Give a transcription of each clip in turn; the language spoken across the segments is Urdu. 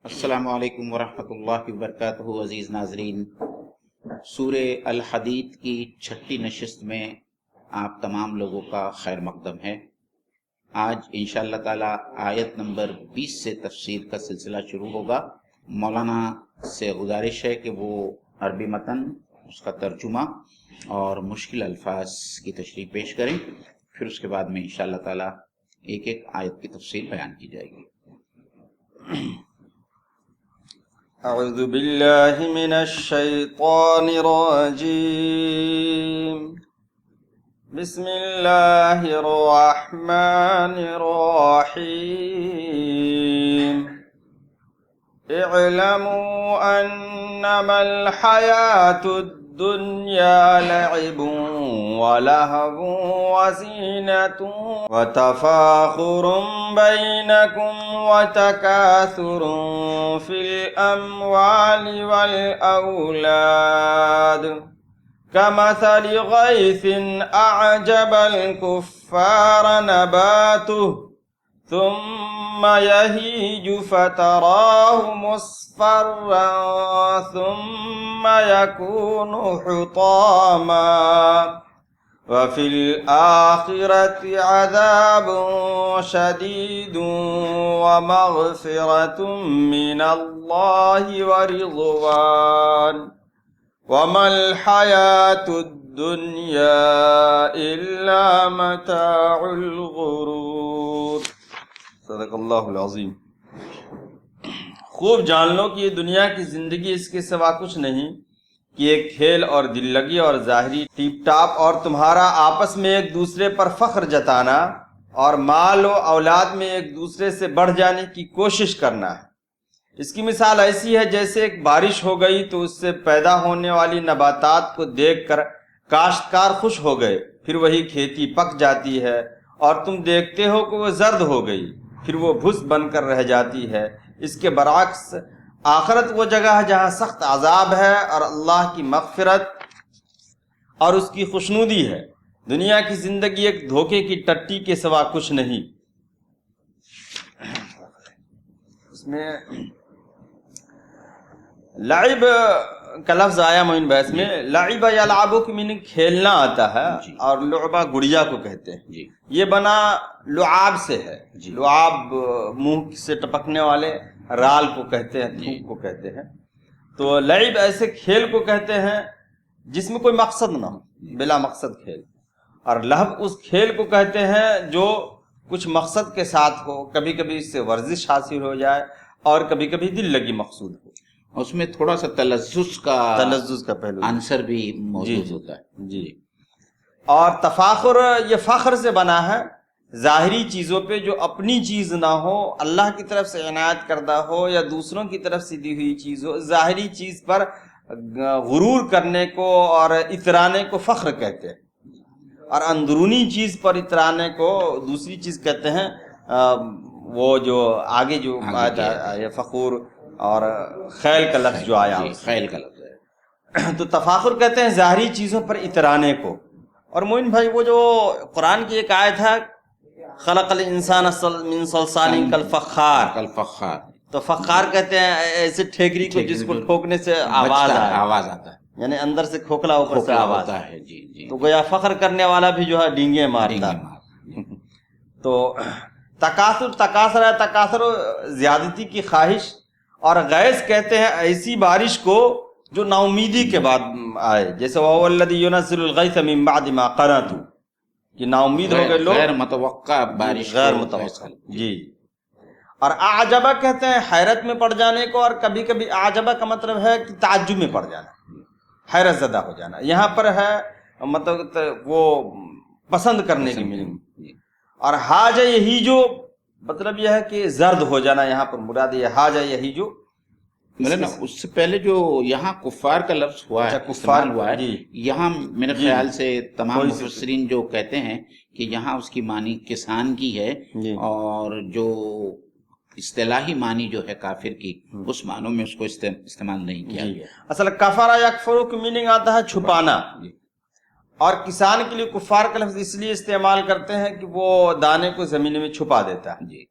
السلام علیکم ورحمۃ اللہ وبرکاتہ۔ عزیز ناظرین، سورہ الحدید کی 6ٹھی نشست میں آپ تمام لوگوں کا خیر مقدم ہے۔ آج انشاءاللہ تعالی آیت نمبر 20 سے تفسیر کا سلسلہ شروع ہوگا۔ مولانا سے گزارش ہے کہ وہ عربی متن، اس کا ترجمہ اور مشکل الفاظ کی تشریح پیش کریں، پھر اس کے بعد میں انشاءاللہ تعالی ایک ایک آیت کی تفسیر بیان کی جائے گی۔ اعوذ باللہ من الشیطان الرجیم، بسم اللہ الرحمن الرحیم، اعلموا انما الحیاة الدنیا لعب ولہو وزینۃ وتفاخر بینکم وتکاثر فی الاموال والاولاد کمثل غیث اعجب الکفار نباته ثم يهيج فتراه مصفرا ثم يكون حطاما وفي الآخرة عذاب شديد ومغفرة من الله ورضوان وما الحياة الدنيا إلا متاع الغرور۔ صدق اللہ العظیم۔ خوب جان لو کہ یہ دنیا کی زندگی اس کے سوا کچھ نہیں کہ ایک کھیل اور دل لگی اور ظاہری ٹیپ ٹاپ، اور تمہارا آپس میں ایک دوسرے پر فخر جتانا اور مال و اولاد میں ایک دوسرے سے بڑھ جانے کی کوشش کرنا ہے۔ اس کی مثال ایسی ہے جیسے ایک بارش ہو گئی تو اس سے پیدا ہونے والی نباتات کو دیکھ کر کاشتکار خوش ہو گئے، پھر وہی کھیتی پک جاتی ہے اور تم دیکھتے ہو کہ وہ زرد ہو گئی، پھر وہ بھس بن کر رہ جاتی ہے۔ اس کے برعکس آخرت وہ جگہ ہے جہاں سخت عذاب ہے اور اللہ کی مغفرت اور اس کی خوشنودی ہے۔ دنیا کی زندگی ایک دھوکے کی ٹٹی کے سوا کچھ نہیں۔ اس میں لعب کا لفظ آیا معین بحث میں، لعب یا لعبو کی میننگ کھیلنا آتا ہے، اور لعبہ گڑیا کو کہتے ہیں۔ یہ بنا لعاب سے ہے۔ لعاب منہ سے ٹپکنے والے رال کو کہتے ہیں، تھوک کو کہتے ہیں۔ تو لعب ایسے کھیل کو کہتے ہیں جس میں کوئی مقصد نہ ہو، بلا مقصد کھیل۔ اور لہو اس کھیل کو کہتے ہیں جو کچھ مقصد کے ساتھ ہو، کبھی کبھی اس سے ورزش حاصل ہو جائے اور کبھی کبھی دل لگی مقصود ہو۔ اس میں تھوڑا سا تلذذ کا پہلو عنصر بھی موجود ہوتا ہے۔ جی۔ اور تفاخر یہ فخر سے بنا ہے، ظاہری چیزوں پہ جو اپنی چیز نہ ہو، اللہ کی طرف سے عنایت کردہ ہو یا دوسروں کی طرف سے دی ہوئی چیز ہو، ظاہری چیز پر غرور کرنے کو اور اترانے کو فخر کہتے ہیں، اور اندرونی چیز پر اترانے کو دوسری چیز کہتے ہیں۔ وہ جو آگے جو آیا فخور اور خیل کا لفظ جو آیا، خیل کا لفظ ہے۔ تو تفاخر کہتے ہیں ظاہری چیزوں پر اترانے کو۔ اور معین بھائی وہ جو قرآن کی ایک آیت ہے، خلق الانسان من صلصال کالفخار، تو فخار کہتے ہیں ایسے ٹھیکری کو جس کو ٹھوکنے سے آواز آتا ہے، یعنی اندر سے کھوکھلا اوپر سے آواز ہے۔ تو گویا فخر کرنے والا بھی جو ہے ڈینگے مارتا ہے۔ تو تکاثر زیادتی کی خواہش، اور غیث کہتے ہیں ایسی بارش کو جو نا امیدی کے بعد آئے، جیسے وَهُوَ الَّذِي يُنَزِّلُ الْغَيْثَ مِن بَعْدِ مَا قَنَطُوا، کہ نا امید ہو گئے لوگ، غیر متوقع بارش، غیر متوقع۔ جی۔ اور اعجبہ کہتے ہیں حیرت میں پڑ جانے کو، اور کبھی کبھی اعجبہ کا مطلب ہے کہ تعجب میں پڑ جانا، حیرت زدہ ہو جانا۔ یہاں پر ہے مطلب وہ پسند کرنے کی میننگ۔ اور حاج یہی جو مطلب یہ ہے کہ زرد ہو جانا، یہاں پر مراد یہ حاج یہی جو نا اس سے پہلے جو یہاں کفار کا لفظ ہوا ہے، استعمال ہوا ہے، یہاں میرے خیال سے تمام مفسرین جو کہتے ہیں کہ یہاں اس کی معنی کسان کی ہے، اور جو اصطلاحی معنی جو ہے کافر کی، اس معنوں میں اس کو استعمال نہیں کیا گیا۔ اصل کفر یکفر کی میننگ آتا ہے چھپانا، اور کسان کے لیے کفار کا لفظ اس لیے استعمال کرتے ہیں کہ وہ دانے کو زمین میں چھپا دیتا ہے۔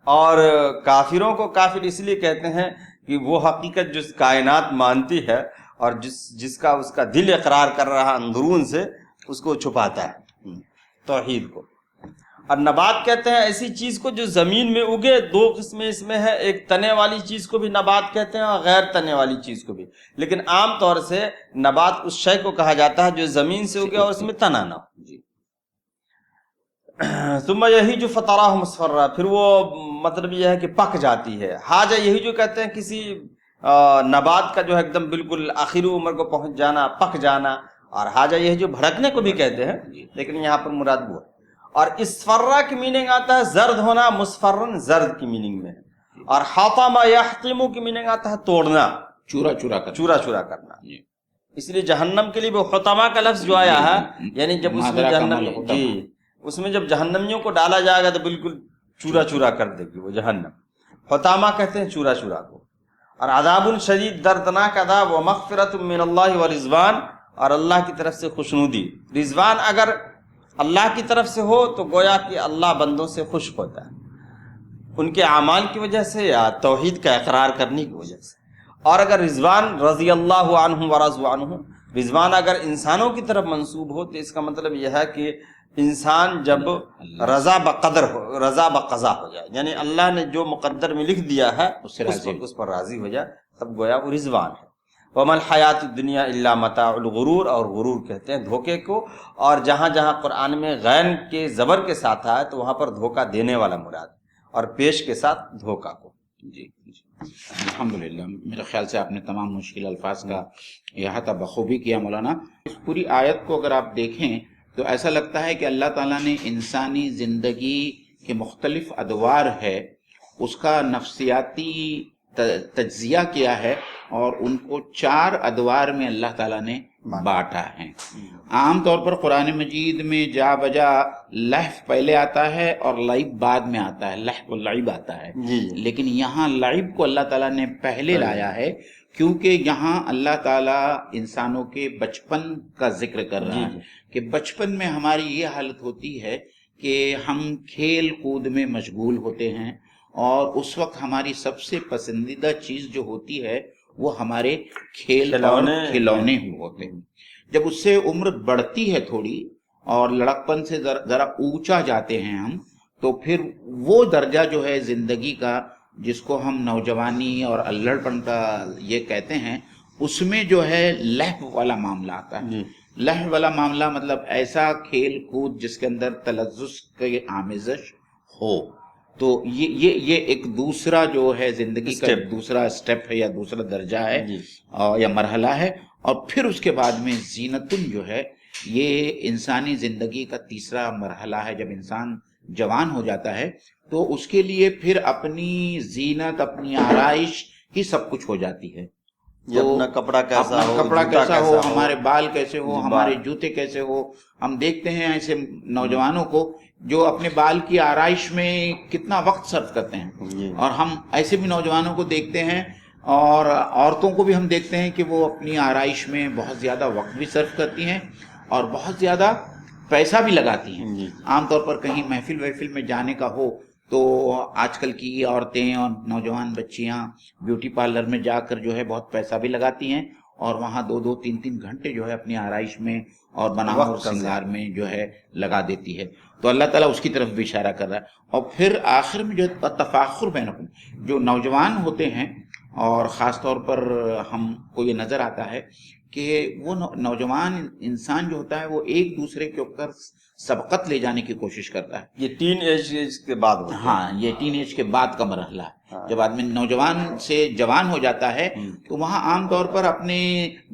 اور کافروں کو کافر اس لیے کہتے ہیں کہ وہ حقیقت جو کائنات مانتی ہے اور جس کا اس کا دل اقرار کر رہا اندرون سے، اس کو چھپاتا ہے، توحید کو۔ اور نبات کہتے ہیں ایسی چیز کو جو زمین میں اگے، دو قسمیں اس میں ہے، ایک تنے والی چیز کو بھی نبات کہتے ہیں اور غیر تنے والی چیز کو بھی، لیکن عام طور سے نبات اس شے کو کہا جاتا ہے جو زمین سے اگے اور اس میں تنا نہ ہو۔ ثم یہی جو فطرہ مصفرہ، پھر وہ مطلب یہ ہے کہ پک جاتی ہے۔ حاجہ یہی جو کہتے ہیں کسی نبات کا جو ہے ایک دم بالکل آخری عمر کو پہنچ جانا، پک جانا، اور حاجہ یہی جو بھڑکنے کو بھی کہتے ہیں، لیکن یہاں پر مراد وہ ہے۔ اور اسفرہ کی میننگ آتا ہے زرد ہونا، مصفرن زرد کی میننگ میں ہے، اور حطم یحطم کی میننگ آتا ہے توڑنا، چورا چورا کرنا، چورا چورا کرنا۔ اس لیے جہنم کے لیے وہ حطمہ کا لفظ جو آیا ہے، یعنی جب اس میں جہنم، جی اس میں جب جہنمیوں کو ڈالا جائے گا تو بالکل چورا چورا کر دے گی وہ جہنم۔ حطامہ کہتے ہیں چورا چورا کو۔ اور عذاب شدید، دردناک عذاب، و مغفرت من اللہ و رضوان، اور اللہ کی طرف سے خوشنودی۔ رضوان اگر اللہ کی طرف سے ہو تو گویا کہ اللہ بندوں سے خوش ہوتا ہے، ان کے اعمال کی وجہ سے یا توحید کا اقرار کرنے کی وجہ سے۔ اور اگر رضوان رضی اللہ عنہ و رضوا عنہ، رضوان اگر انسانوں کی طرف منسوب ہو تو اس کا مطلب یہ ہے کہ انسان جب رضا بقدر ہو، رضا بقضا ہو جائے، یعنی اللہ نے جو مقدر میں لکھ دیا ہے اس پر راضی ہو جائے، تب گویا وہ رضوان ہے۔ وَمَا الْحَيَاةُ الدُّنْيَا إِلَّا مَتَاعُ الْغُرُورِ، اور غرور کہتے ہیں دھوکے کو، اور جہاں جہاں قرآن میں غین کے زبر کے ساتھ آیا تو وہاں پر دھوکہ دینے والا مراد، اور پیش کے ساتھ دھوکہ کو۔ جی الحمدللہ، میرے خیال سے آپ نے تمام مشکل الفاظ کا احاطہ بخوبی کیا مولانا۔ اس پوری آیت کو اگر آپ دیکھیں تو ایسا لگتا ہے کہ اللہ تعالیٰ نے انسانی زندگی کے مختلف ادوار ہے اس کا نفسیاتی تجزیہ کیا ہے، اور ان کو 4 ادوار میں اللہ تعالیٰ نے بانٹا ہے۔ عام طور پر قرآن مجید میں جا بجا لہو پہلے آتا ہے اور لعب بعد میں آتا ہے، لہو و لعب آتا ہے، لیکن یہاں لعب کو اللہ تعالیٰ نے پہلے لایا ہے، کیونکہ یہاں اللہ تعالیٰ انسانوں کے بچپن کا ذکر کر رہا ہے کہ بچپن میں ہماری یہ حالت ہوتی ہے کہ ہم کھیل کود میں مشغول ہوتے ہیں، اور اس وقت ہماری سب سے پسندیدہ چیز جو ہوتی ہے وہ ہمارے کھیل اور کھلونے ہوتے ہیں۔ جب اس سے عمر بڑھتی ہے تھوڑی اور لڑکپن سے ذرا اونچا جاتے ہیں ہم، تو پھر وہ درجہ جو ہے زندگی کا جس کو ہم نوجوانی اور اللڑ پن کا یہ کہتے ہیں، اس میں جو ہے لہو والا معاملہ آتا ہے۔ لہو والا معاملہ مطلب ایسا کھیل کود جس کے اندر تلذذ کی آمیزش ہو، تو یہ ایک دوسرا جو ہے زندگی کا دوسرا سٹیپ ہے یا دوسرا درجہ ہے یا مرحلہ ہے۔ اور پھر اس کے بعد میں زینتن جو ہے یہ انسانی زندگی کا تیسرا مرحلہ ہے۔ جب انسان جوان ہو جاتا ہے تو اس کے لیے پھر اپنی زینت، اپنی آرائش ہی سب کچھ ہو جاتی ہے۔ اپنا کپڑا کیسا ہو، ہمارے بال کیسے ہو، ہمارے جوتے کیسے ہو۔ ہم دیکھتے ہیں ایسے نوجوانوں کو جو اپنے بال کی آرائش میں کتنا وقت صرف کرتے ہیں، اور ہم ایسے بھی نوجوانوں کو دیکھتے ہیں اور عورتوں کو بھی ہم دیکھتے ہیں کہ وہ اپنی آرائش میں بہت زیادہ وقت بھی صرف کرتی ہیں اور بہت زیادہ پیسہ بھی لگاتی ہیں۔ عام طور پر کہیں محفل میں جانے کا ہو تو آج کل کی عورتیں اور نوجوان بچیاں بیوٹی پارلر میں جا کر جو ہے بہت پیسہ بھی لگاتی ہیں، اور وہاں 2-2 3-3 گھنٹے جو ہے اپنی آرائش میں اور بناؤ اور سنگار میں جو ہے لگا دیتی ہے۔ تو اللہ تعالیٰ اس کی طرف بھی اشارہ کر رہا ہے۔ اور پھر آخر میں جو تفاخر بینکم، جو نوجوان ہوتے ہیں، اور خاص طور پر ہم کو یہ نظر آتا ہے کہ وہ نوجوان انسان جو ہوتا ہے وہ ایک دوسرے کے اوپر سبقت لے جانے کی کوشش کرتا ہے۔ یہ ٹین ایج کے بعد ہوتا ہے۔ ہاں، یہ ٹین ایج کے بعد کا مرحلہ ہے۔ جب آدمی نوجوان سے جوان ہو جاتا ہے تو وہاں عام طور پر اپنے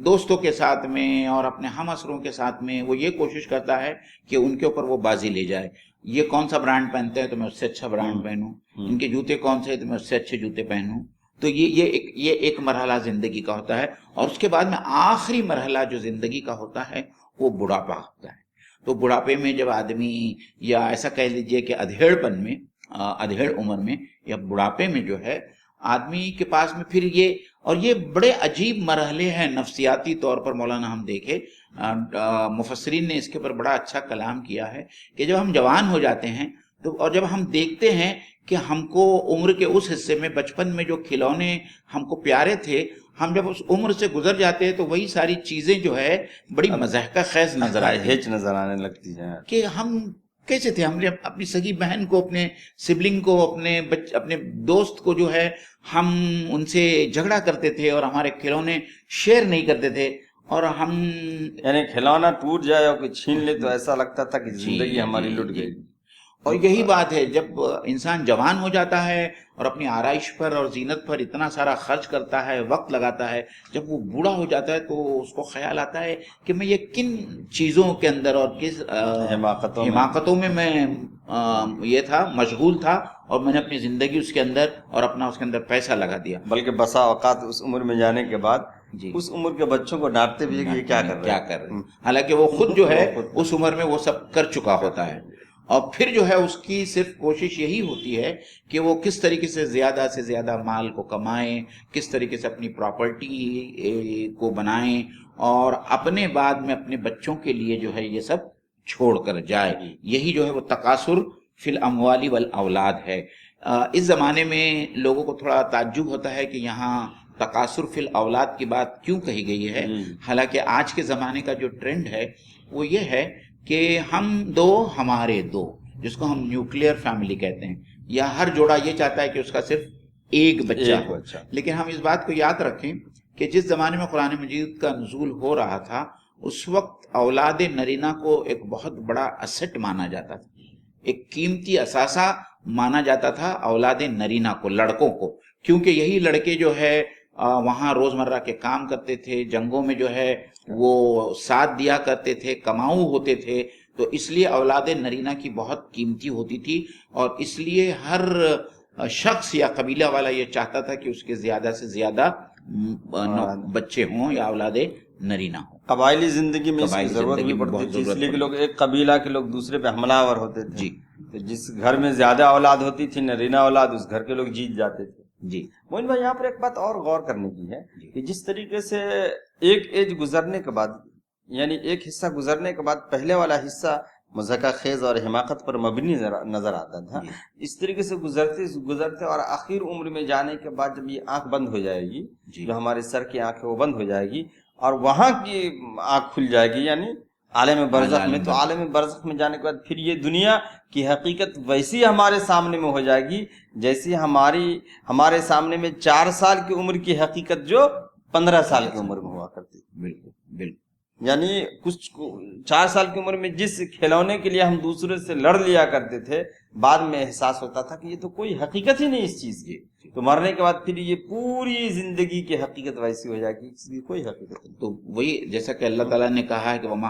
دوستوں کے ساتھ میں اور اپنے ہم عصروں کے ساتھ میں وہ یہ کوشش کرتا ہے کہ ان کے اوپر وہ بازی لے جائے۔ یہ کون سا برانڈ پہنتے ہیں تو میں اس سے اچھا برانڈ پہنوں، ان کے جوتے کون سے ہیں تو میں اس سے اچھے جوتے پہنوں۔ تو یہ ایک مرحلہ زندگی کا ہوتا ہے۔ اور اس کے بعد میں آخری مرحلہ جو زندگی کا ہوتا ہے وہ بڑھاپا ہوتا ہے۔ تو بڑھاپے میں جب آدمی، یا ایسا کہہ لیجئے کہ ادھیڑ پن میں، ادھیڑ عمر میں یا بڑھاپے میں جو ہے آدمی کے پاس میں پھر یہ بڑے عجیب مرحلے ہیں نفسیاتی طور پر۔ مولانا ہم دیکھے مفسرین نے اس کے اوپر بڑا اچھا کلام کیا ہے کہ جب ہم جوان ہو جاتے ہیں تو اور جب ہم دیکھتے ہیں کہ ہم کو عمر کے اس حصے میں بچپن میں جو کھلونے ہم کو پیارے تھے، ہم جب اس عمر سے گزر جاتے ہیں تو وہی ساری چیزیں جو ہے بڑی مضحکہ خیز نظر آتی ہیں ہچ نظر آنے لگتی ہے کہ ہم کیسے تھے. ہم نے اپنی سگی بہن کو، اپنے سبلنگ کو، اپنے دوست کو جو ہے ہم ان سے جھگڑا کرتے تھے اور ہمارے کھلونے شیئر نہیں کرتے تھے، اور ہم یعنی کھلونا ٹوٹ جائے اور کوئی چھین لے تو ایسا لگتا تھا کہ زندگی ہماری لٹ گئی. اور یہی بات ہے جب انسان جوان ہو جاتا ہے اور اپنی آرائش پر اور زینت پر اتنا سارا خرچ کرتا ہے، وقت لگاتا ہے، جب وہ بوڑھا ہو جاتا ہے تو اس کو خیال آتا ہے کہ میں یہ کن چیزوں کے اندر اور کس حماقتوں میں یہ تھا، مشغول تھا، اور میں نے اپنی زندگی اس کے اندر اور اپنا اس کے اندر پیسہ لگا دیا. بلکہ بسا اوقات اس عمر میں جانے کے بعد اس عمر کے بچوں کو ڈانٹتے بھی کہ یہ کیا کر رہے ہیں، حالانکہ وہ خود جو ہے اس عمر میں وہ سب کر چکا ہوتا ہے. اور پھر جو ہے اس کی صرف کوشش یہی ہوتی ہے کہ وہ کس طریقے سے زیادہ مال کو کمائیں، کس طریقے سے اپنی پراپرٹی کو بنائیں، اور اپنے بعد میں اپنے بچوں کے لیے جو ہے یہ سب چھوڑ کر جائے. یہی جو ہے وہ تکاثر فی الاموال والاولاد ہے. اس زمانے میں لوگوں کو تھوڑا تعجب ہوتا ہے کہ یہاں تکاثر فی الاولاد کی بات کیوں کہی گئی ہے، حالانکہ آج کے زمانے کا جو ٹرینڈ ہے وہ یہ ہے کہ ہم دو ہمارے دو، جس کو ہم نیوکلیئر فیملی کہتے ہیں، یا ہر جوڑا یہ چاہتا ہے کہ اس کا صرف ایک بچہ ہو. لیکن ہم اس بات کو یاد رکھیں کہ جس زمانے میں قرآن مجید کا نزول ہو رہا تھا اس وقت اولاد نرینہ کو ایک بہت بڑا اسٹ مانا جاتا تھا، ایک قیمتی اثاثہ مانا جاتا تھا اولاد نرینہ کو، لڑکوں کو، کیونکہ یہی لڑکے جو ہے وہاں روزمرہ کے کام کرتے تھے، جنگوں میں جو ہے وہ ساتھ دیا کرتے تھے، کماؤ ہوتے تھے، تو اس لیے اولاد نرینہ کی بہت قیمتی ہوتی تھی. اور اس لیے ہر شخص یا قبیلہ والا یہ چاہتا تھا کہ اس کے زیادہ سے زیادہ بچے ہوں یا اولاد نرینہ ہوں. قبائلی زندگی میں اس کی ضرورت بھی پڑتی تھی، اس لیے کہ لوگ ایک قبیلہ کے لوگ دوسرے پہ حملہ آور ہوتے تھے. تو جس گھر میں زیادہ اولاد ہوتی تھی، نرینہ اولاد، اس گھر کے لوگ جیت جاتے تھے. موہن بھائی یہاں پر ایک بات اور غور کرنے کی ہے کہ جس طریقے سے ایک ایج گزرنے کے بعد، یعنی ایک حصہ گزرنے کے بعد پہلے والا حصہ مضحکہ خیز اور حماقت پر مبنی نظر آتا تھا، اس طریقے سے گزرتے اور آخر عمر میں جانے کے بعد جب یہ آنکھ بند ہو جائے گی، جو ہمارے سر کی آنکھ ہے وہ بند ہو جائے گی اور وہاں کی آنکھ کھل جائے گی، یعنی عالم برزخ میں. تو عالم برزخ میں جانے کے بعد پھر یہ دنیا کی حقیقت ویسی ہمارے سامنے میں ہو جائے گی جیسی ہمارے سامنے میں 4 سال کی عمر کی حقیقت جو 15 سال کی عمر میں ہوا کرتی. بالکل. یعنی کچھ 4 سال کی عمر میں جس کھلونے کے لیے ہم دوسرے سے لڑ لیا کرتے تھے، بعد میں احساس ہوتا تھا کہ یہ تو کوئی حقیقت ہی نہیں اس چیز کی. تو مرنے کے بعد پھر یہ پوری زندگی کی حقیقت ویسی ہو جائے گی، اس کی کوئی حقیقت نہیں. تو وہی جیسا کہ اللہ تعالیٰ نے کہا ہے کہ وما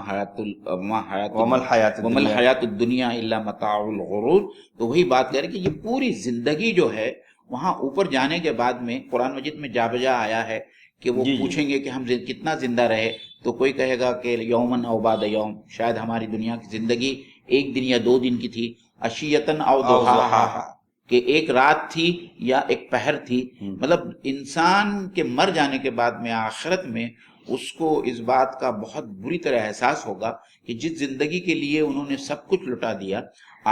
الحیات الدنیا الا متاع الغرور، تو وہی بات کہہ رہے کہ یہ پوری زندگی جو ہے وہاں اوپر جانے کے بعد میں قرآن مجید میں جا بجا آیا ہے کہ وہ پوچھیں گے کہ ہم کتنا زندہ رہے، تو کوئی کہے گا کہ یومن او بعد یوم، شاید ہماری دنیا کی زندگی 1 دن یا 2 دن کی تھی، عشیتن او ضحاہا، کہ ایک رات تھی یا ایک پہر تھی. مطلب انسان کے مر جانے کے بعد میں آخرت میں اس کو اس بات کا بہت بری طرح احساس ہوگا کہ جس زندگی کے لیے انہوں نے سب کچھ لٹا دیا،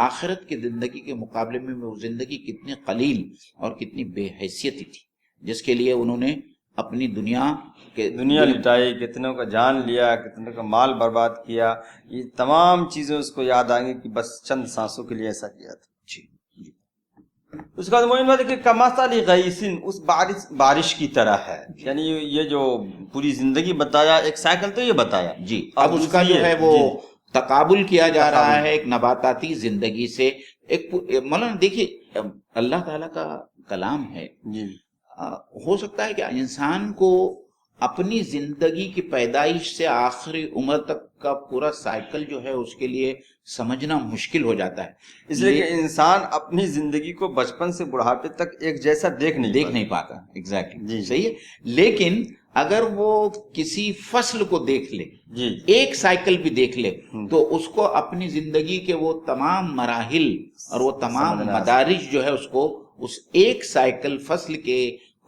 آخرت کی زندگی کے مقابلے میں وہ زندگی کتنی قلیل اور کتنی بے حیثیتی تھی جس کے لیے انہوں نے اپنی دنیا لٹائی، کتنوں کا جان لیا، کتنوں کا مال برباد کیا. یہ تمام چیزیں اس کو یاد آئیں گی کہ بس چند سانسوں کے لیے ایسا کیا تھا. اس کا مومن بات ہے کہ کمثل غیث، اس بارش کی طرح ہے. یعنی یہ جو پوری زندگی بتایا، ایک سائیکل تو یہ بتایا، اب اس کا جو ہے وہ تقابل کیا جا رہا ہے ایک نباتاتی زندگی سے. ایک مولانا دیکھیے، اللہ تعالیٰ کا کلام ہے، ہو سکتا ہے کہ انسان کو اپنی زندگی کی پیدائش سے آخری عمر تک کا پورا سائیکل جو ہے اس کے لیے سمجھنا مشکل ہو جاتا ہے، اس لیے کہ انسان اپنی زندگی کو بچپن سے بڑھاپے تک ایک جیسا دیکھ نہیں پاتا. ایگزیکٹلی صحیح ہے. لیکن اگر وہ کسی فصل کو دیکھ لے، ایک سائیکل بھی دیکھ لے، تو اس کو اپنی زندگی کے وہ تمام مراحل اور وہ تمام مدارج جو ہے اس کو اس ایک سائیکل فصل کے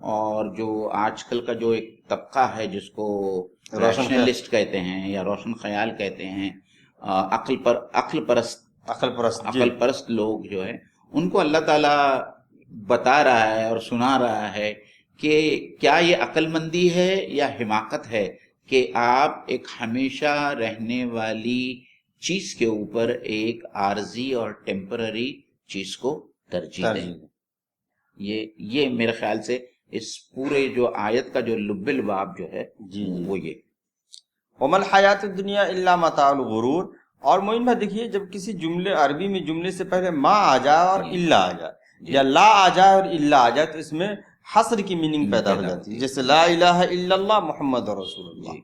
اور جو آج کل کا جو ایک طبقہ ہے جس کو روشن ریشنلسٹ کہتے ہیں یا روشن خیال کہتے ہیں، عقل پرست لوگ جو ہے، ان کو اللہ تعالیٰ بتا رہا ہے اور سنا رہا ہے کہ کیا یہ عقل مندی ہے یا حماقت ہے کہ آپ ایک ہمیشہ رہنے والی چیز کے اوپر ایک عارضی اور ٹیمپرری چیز کو ترجیح دیں۔ یہ میرے خیال سے اس پورے جو آیت کا جو لب الباب جو ہے وہ یہ وَمَا الْحَيَاةُ الدُّنْيَا إِلَّا مَتَاعُ الْغُرُورِ۔ اور معین بھائی دیکھیے، جب کسی جملے عربی میں جملے سے پہلے ما آ جائے اور الا آ جائے یا لا آ جائے اور الا آ جائے تو اس میں حصر کی میننگ پیدا ہو جاتی ہے، جیسے لا الہ الا اللہ محمد رسول اللہ۔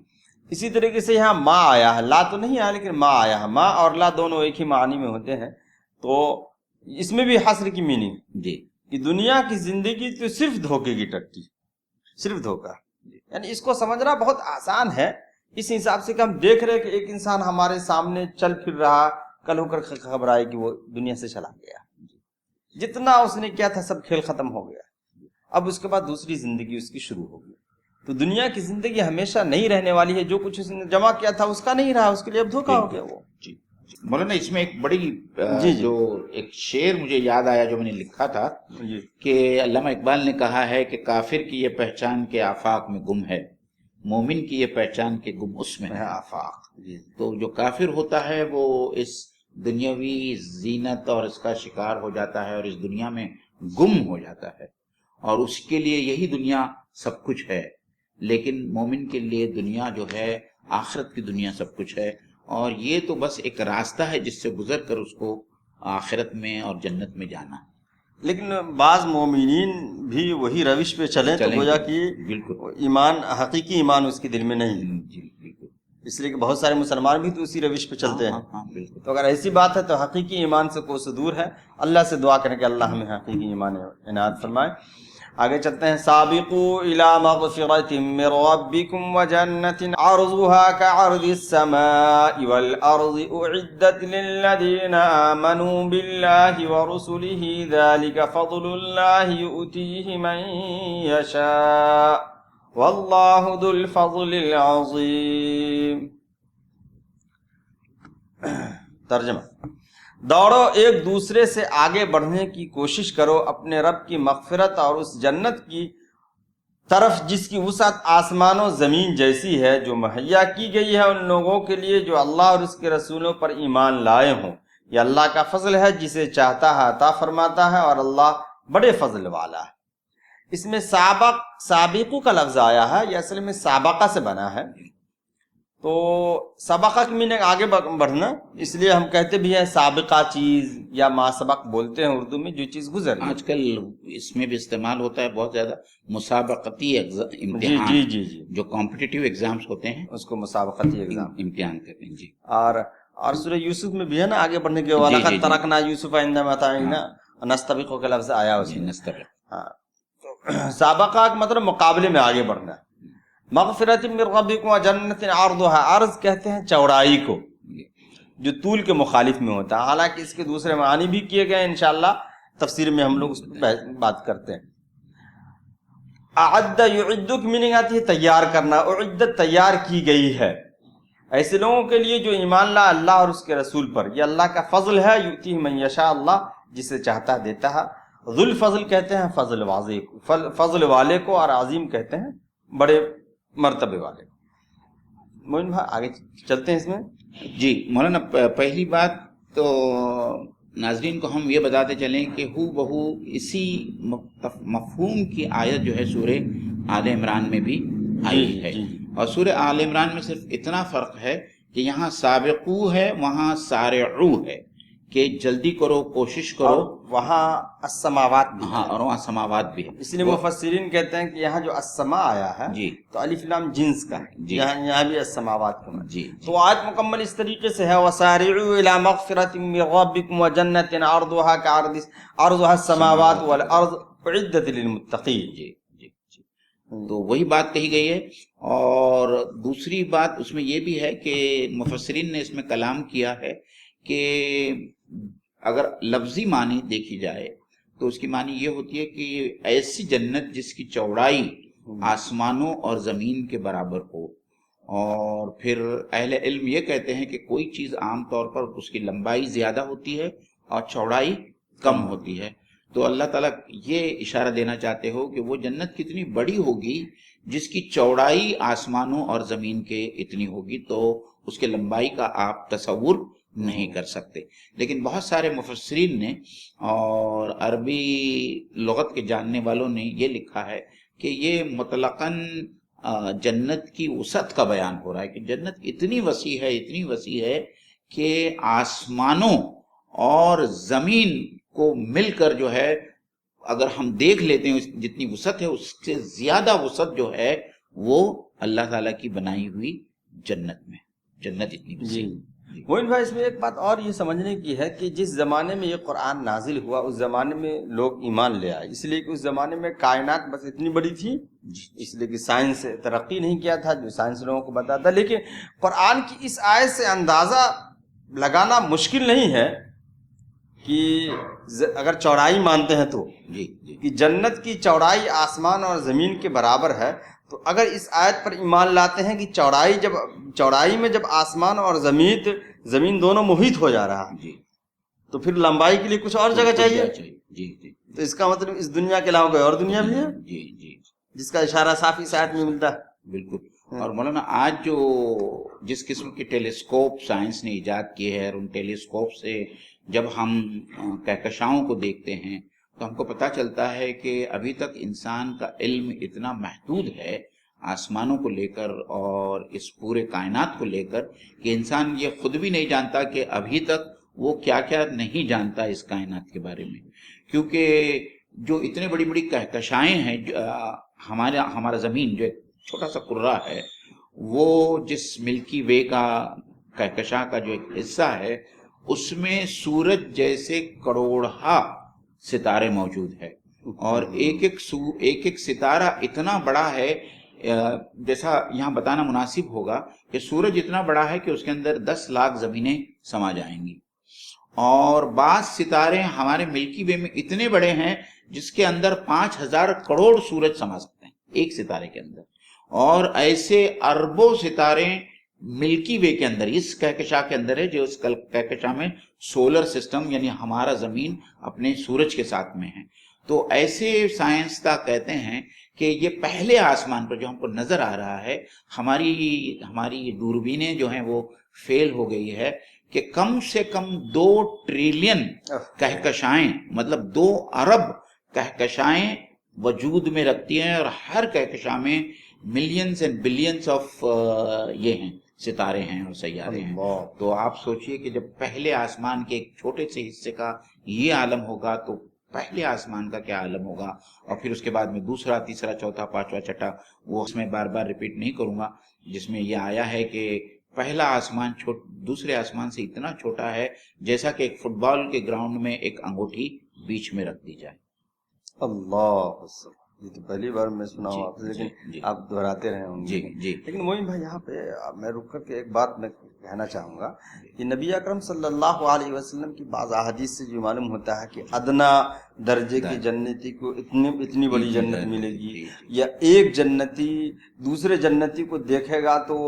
اسی طریقے سے یہاں ما آیا ہے، لا تو نہیں آیا لیکن ما آیا ہے، ما اور لا دونوں ایک ہی معنی میں ہوتے ہیں، تو اس میں بھی حصر کی میننگ کہ دنیا کی زندگی تو صرف دھوکے کی ٹٹی، صرف دھوکا، یعنی اس کو سمجھنا بہت آسان ہے اس حساب سے کہ ہم دیکھ رہے کہ ایک انسان ہمارے سامنے چل پھر رہا، کل ہو کر خبر آئی کہ وہ دنیا سے چلا گیا، جتنا اس نے کیا تھا سب کھیل ختم ہو گیا، اب اس کے بعد دوسری زندگی اس کی شروع ہوگی۔ تو دنیا کی زندگی ہمیشہ نہیں رہنے والی ہے، جو کچھ اس نے جمع کیا تھا اس کا نہیں رہا، اس کے لیے اب دھوکا ہو گیا وہ۔ مولانا اس میں ایک بڑی جو ایک شعر مجھے یاد آیا جو میں نے لکھا تھا کہ علامہ اقبال نے کہا ہے کہ کافر کی یہ پہچان کے آفاق میں گم ہے، مومن کی یہ پہچان کے گم اس میں ہے آفاق۔ تو جو کافر ہوتا ہے وہ اس دنیاوی زینت اور اس کا شکار ہو جاتا ہے اور اس دنیا میں گم ہو جاتا ہے، اور اس کے لیے یہی دنیا سب کچھ ہے، لیکن مومن کے لیے دنیا جو ہے آخرت کی دنیا سب کچھ ہے، اور یہ تو بس ایک راستہ ہے جس سے گزر کر اس کو آخرت میں اور جنت میں جانا۔ لیکن بعض مومنین بھی وہی روش پہ چلیں تو گویا کہ ایمان، حقیقی ایمان اس کے دل میں نہیں، اس لیے کہ بہت سارے مسلمان بھی تو اسی روش پہ چلتے ہیں۔ تو اگر ایسی بات ہے تو حقیقی ایمان سے کوس دور ہے، اللہ سے دعا کریں کہ اللہ ہمیں حقیقی ایمان عنایت فرمائے۔ آگے چلتے ہیں، سابقوا الى مغفرۃ من ربکم وجنۃ عرضها كعرض السماء والارض اعدت للذین آمنوا باللہ ورسلہ ذلك فضل اللہ یؤتیہ من یشاء واللہ ذو الفضل العظیم۔ ترجمہ: دوڑو، ایک دوسرے سے آگے بڑھنے کی کوشش کرو اپنے رب کی مغفرت اور اس جنت کی طرف جس کی وسعت آسمان و زمین جیسی ہے، جو مہیا کی گئی ہے ان لوگوں کے لیے جو اللہ اور اس کے رسولوں پر ایمان لائے ہوں۔ یہ اللہ کا فضل ہے، جسے چاہتا ہے عطا فرماتا ہے، اور اللہ بڑے فضل والا ہے۔ اس میں سابقو کا لفظ آیا ہے، یہ اصل میں سابقہ سے بنا ہے، تو سبقہ کی میننگ آگے بڑھنا، اس لیے ہم کہتے بھی ہیں سابقہ چیز یا ما سبق بولتے ہیں اردو میں، جو چیز گزر۔ آج کل اس میں بھی استعمال ہوتا ہے بہت زیادہ مسابقتی امتحان، جی جو کمپٹیٹیو ایگزامز ہوتے ہیں اس کو مسابقتی امتحان کہتے ہیں۔ جی، اور سورہ یوسف میں بھی ہے نا آگے بڑھنے کے، وَلَقَدْ تَرَكْنَا يُوسُفَ عِندَ مَتَاعِنَا، نَسْتَبِقُ کا لفظ آیا اس میں۔ سابقہ کا مطلب مقابلے میں آگے بڑھنا۔ مغفرت من ربکم وجنت عرضها، عرض کہتے ہیں چوڑائی کو، جو طول کے مخالف میں ہوتا ہے، حالانکہ اس کے دوسرے معنی بھی کیے گئے، انشاءاللہ تفسیر میں ہم لوگ اس پر بات کرتے ہیں۔ اعد یعد کی میننگ آتی ہے تیار کرنا، اعدت تیار کی گئی ہے ایسے لوگوں کے لیے جو ایمان لا اللہ اور اس کے رسول پر۔ یہ اللہ کا فضل ہے، یؤتیہ من یشاء، اللہ جسے چاہتا دیتا ہے۔ ذو الفضل کہتے ہیں فضل واضح، فضل والے کو، اور عظیم کہتے ہیں بڑے مرتبے والے۔ مومن بھائی آگے چلتے ہیں اس میں۔ جی مولانا، پہلی بات تو ناظرین کو ہم یہ بتاتے چلیں کہ ہو بہو اسی مفہوم کی آیت جو ہے سورہ آل عمران میں بھی آئی ہے، اور سورہ آل عمران میں صرف اتنا فرق ہے کہ یہاں سابقو ہے، وہاں سارعو ہے، کہ جلدی کرو، کوشش کرو، وہاں السماوات بھی، ہاں، اور وہاں سماوات بھی ہے۔ اس لیے مفسرین کہتے ہیں کہ یہاں جو السما آیا ہے جی تو الف لام جنس کا ہے، یہاں بھی السماوات کا ہے۔ جی تو آیت مکمل اس طریقے سے ہے، وَسَارِعُوا إِلَىٰ مَغْفِرَةٍ مِّن رَّبِّكُمْ وَجَنَّةٍ عَرْضُهَا السَّمَاوَاتُ وَالْأَرْضُ أُعِدَّتْ لِلْمُتَّقِينَ۔ جی جی جی، تو وہی بات کہی گئی ہے۔ اور دوسری بات اس میں یہ بھی ہے کہ مفسرین نے اس میں کلام کیا ہے کہ اگر لفظی معنی دیکھی جائے تو اس کی معنی یہ ہوتی ہے کہ ایسی جنت جس کی چوڑائی آسمانوں اور زمین کے برابر ہو. اور پھر اہل علم یہ کہتے ہیں کہ کوئی چیز عام طور پر اس کی لمبائی زیادہ ہوتی ہے اور چوڑائی کم ہوتی ہے. تو اللہ تعالیٰ یہ اشارہ دینا چاہتے ہو کہ وہ جنت کتنی بڑی ہوگی جس کی چوڑائی آسمانوں اور زمین کے اتنی ہوگی، تو اس کے لمبائی کا آپ تصور نہیں کر سکتے. لیکن بہت سارے مفسرین نے اور عربی لغت کے جاننے والوں نے یہ لکھا ہے کہ یہ مطلقاً جنت کی وسعت کا بیان ہو رہا ہے کہ جنت اتنی وسیع ہے کہ آسمانوں اور زمین کو مل کر جو ہے اگر ہم دیکھ لیتے ہیں جتنی وسعت ہے اس سے زیادہ وسعت جو ہے وہ اللہ تعالیٰ کی بنائی ہوئی جنت میں. جنت اتنی وسیع. موین بھائی اس میں ایک بات اور یہ سمجھنے کی ہے کہ جس زمانے میں یہ قرآن نازل ہوا اس زمانے میں لوگ ایمان لے آئے، اس لیے کہ اس زمانے میں کائنات بس اتنی بڑی تھی، اس لیے کہ سائنس ترقی نہیں کیا تھا جو سائنس لوگوں کو بتاتا. لیکن قرآن کی اس آیت سے اندازہ لگانا مشکل نہیں ہے کہ اگر چوڑائی مانتے ہیں تو کہ جنت کی چوڑائی آسمان اور زمین کے برابر ہے، تو اگر اس آیت پر ایمان لاتے ہیں کہ چوڑائی میں جب آسمان اور زمین دونوں محیط ہو جا رہا تو پھر لمبائی کے لیے کچھ اور جگہ چاہیے. تو اس کا مطلب اس دنیا کے علاوہ کوئی اور دنیا بھی ہے جس کا اشارہ صاف اس آیت میں ملتا ہے. بالکل. اور مولانا آج جس قسم کے ٹیلیسکوپ سائنس نے ایجاد کیے ہیں اور ان ٹیلیسکوپ سے جب ہم کہکشاؤں کو دیکھتے ہیں تو ہم کو پتہ چلتا ہے کہ ابھی تک انسان کا علم اتنا محدود ہے آسمانوں کو لے کر اور اس پورے کائنات کو لے کر کہ انسان یہ خود بھی نہیں جانتا کہ ابھی تک وہ کیا کیا نہیں جانتا اس کائنات کے بارے میں. کیونکہ جو اتنے بڑی بڑی کہکشائیں ہیں، ہمارا زمین جو ایک چھوٹا سا کرہ ہے، وہ جس ملکی وے کا کہکشاں کا جو ایک حصہ ہے اس میں سورج جیسے کروڑہا ستارے موجود ہے، اور ایک ستارہ اتنا بڑا ہے، جیسا یہاں بتانا مناسب ہوگا کہ سورج اتنا بڑا ہے کہ اس کے اندر 10 لاکھ زمینیں سما جائیں گی. اور بعض ستارے ہمارے ملکی وے میں اتنے بڑے ہیں جس کے اندر 5000 کروڑ سورج سما سکتے ہیں ایک ستارے کے اندر. اور ایسے اربوں ستارے ملکی وے کے اندر، اس کہکشاں کے اندر ہے، جو اس کہکشاں میں سولر سسٹم یعنی ہمارا زمین اپنے سورج کے ساتھ میں ہے. تو ایسے سائنسداں کہتے ہیں کہ یہ پہلے آسمان پر جو ہم کو نظر آ رہا ہے، ہماری دوربینیں جو ہیں وہ فیل ہو گئی ہے کہ کم سے کم 2 ٹریلین کہکشائیں، مطلب 2 ارب کہکشائیں وجود میں رکھتی ہیں، اور ہر کہکشاں میں ملینز اینڈ بلینز آف یہ ہیں ستارے ہیں اور سیارے ہیں. تو آپ سوچئے کہ جب پہلے آسمان کے ایک چھوٹے سے حصے کا یہ عالم ہوگا تو پہلے آسمان کا کیا عالم ہوگا. اور پھر اس کے بعد میں دوسرا، تیسرا، چوتھا، پانچواں، چھٹا، وہ اس میں بار بار ریپیٹ نہیں کروں گا، جس میں یہ آیا ہے کہ پہلا آسمان دوسرے آسمان سے اتنا چھوٹا ہے جیسا کہ ایک فٹ بال کے گراؤنڈ میں ایک انگوٹھی بیچ میں رکھ دی جائے. اللہ، یہ تو پہلی بار میں سنا ہوں آپ سے، لیکن آپ دہراتے رہے ہوں گے. لیکن موین بھائی یہاں پہ میں رک کر کے ایک بات میں کہنا چاہوں گا کہ نبی اکرم صلی اللہ علیہ وسلم کی بعض احادیث سے جو معلوم ہوتا ہے کہ ادنا درجے کی جنتی کو اتنی بڑی جنت ملے گی، یا ایک جنتی دوسرے جنتی کو دیکھے گا تو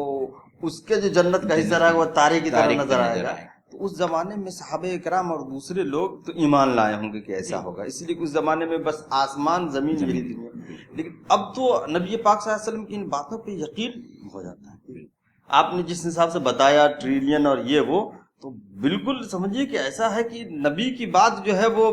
اس کے جو جنت کا حصہ رہا ہے وہ تارے کی طرح نظر آئے گا. تو اس زمانے میں صحابہ کرام اور دوسرے لوگ تو ایمان لائے ہوں گے کہ ایسا ہوگا، اس لیے کہ اس زمانے میں بس آسمان زمین یہی دنیا. لیکن اب تو نبی پاک صلی اللہ علیہ وسلم کی ان باتوں پہ یقین ہو جاتا ہے. آپ نے جس حساب سے بتایا ٹریلین اور یہ وہ، تو بالکل سمجھیے کہ ایسا ہے کہ نبی کی بات جو ہے وہ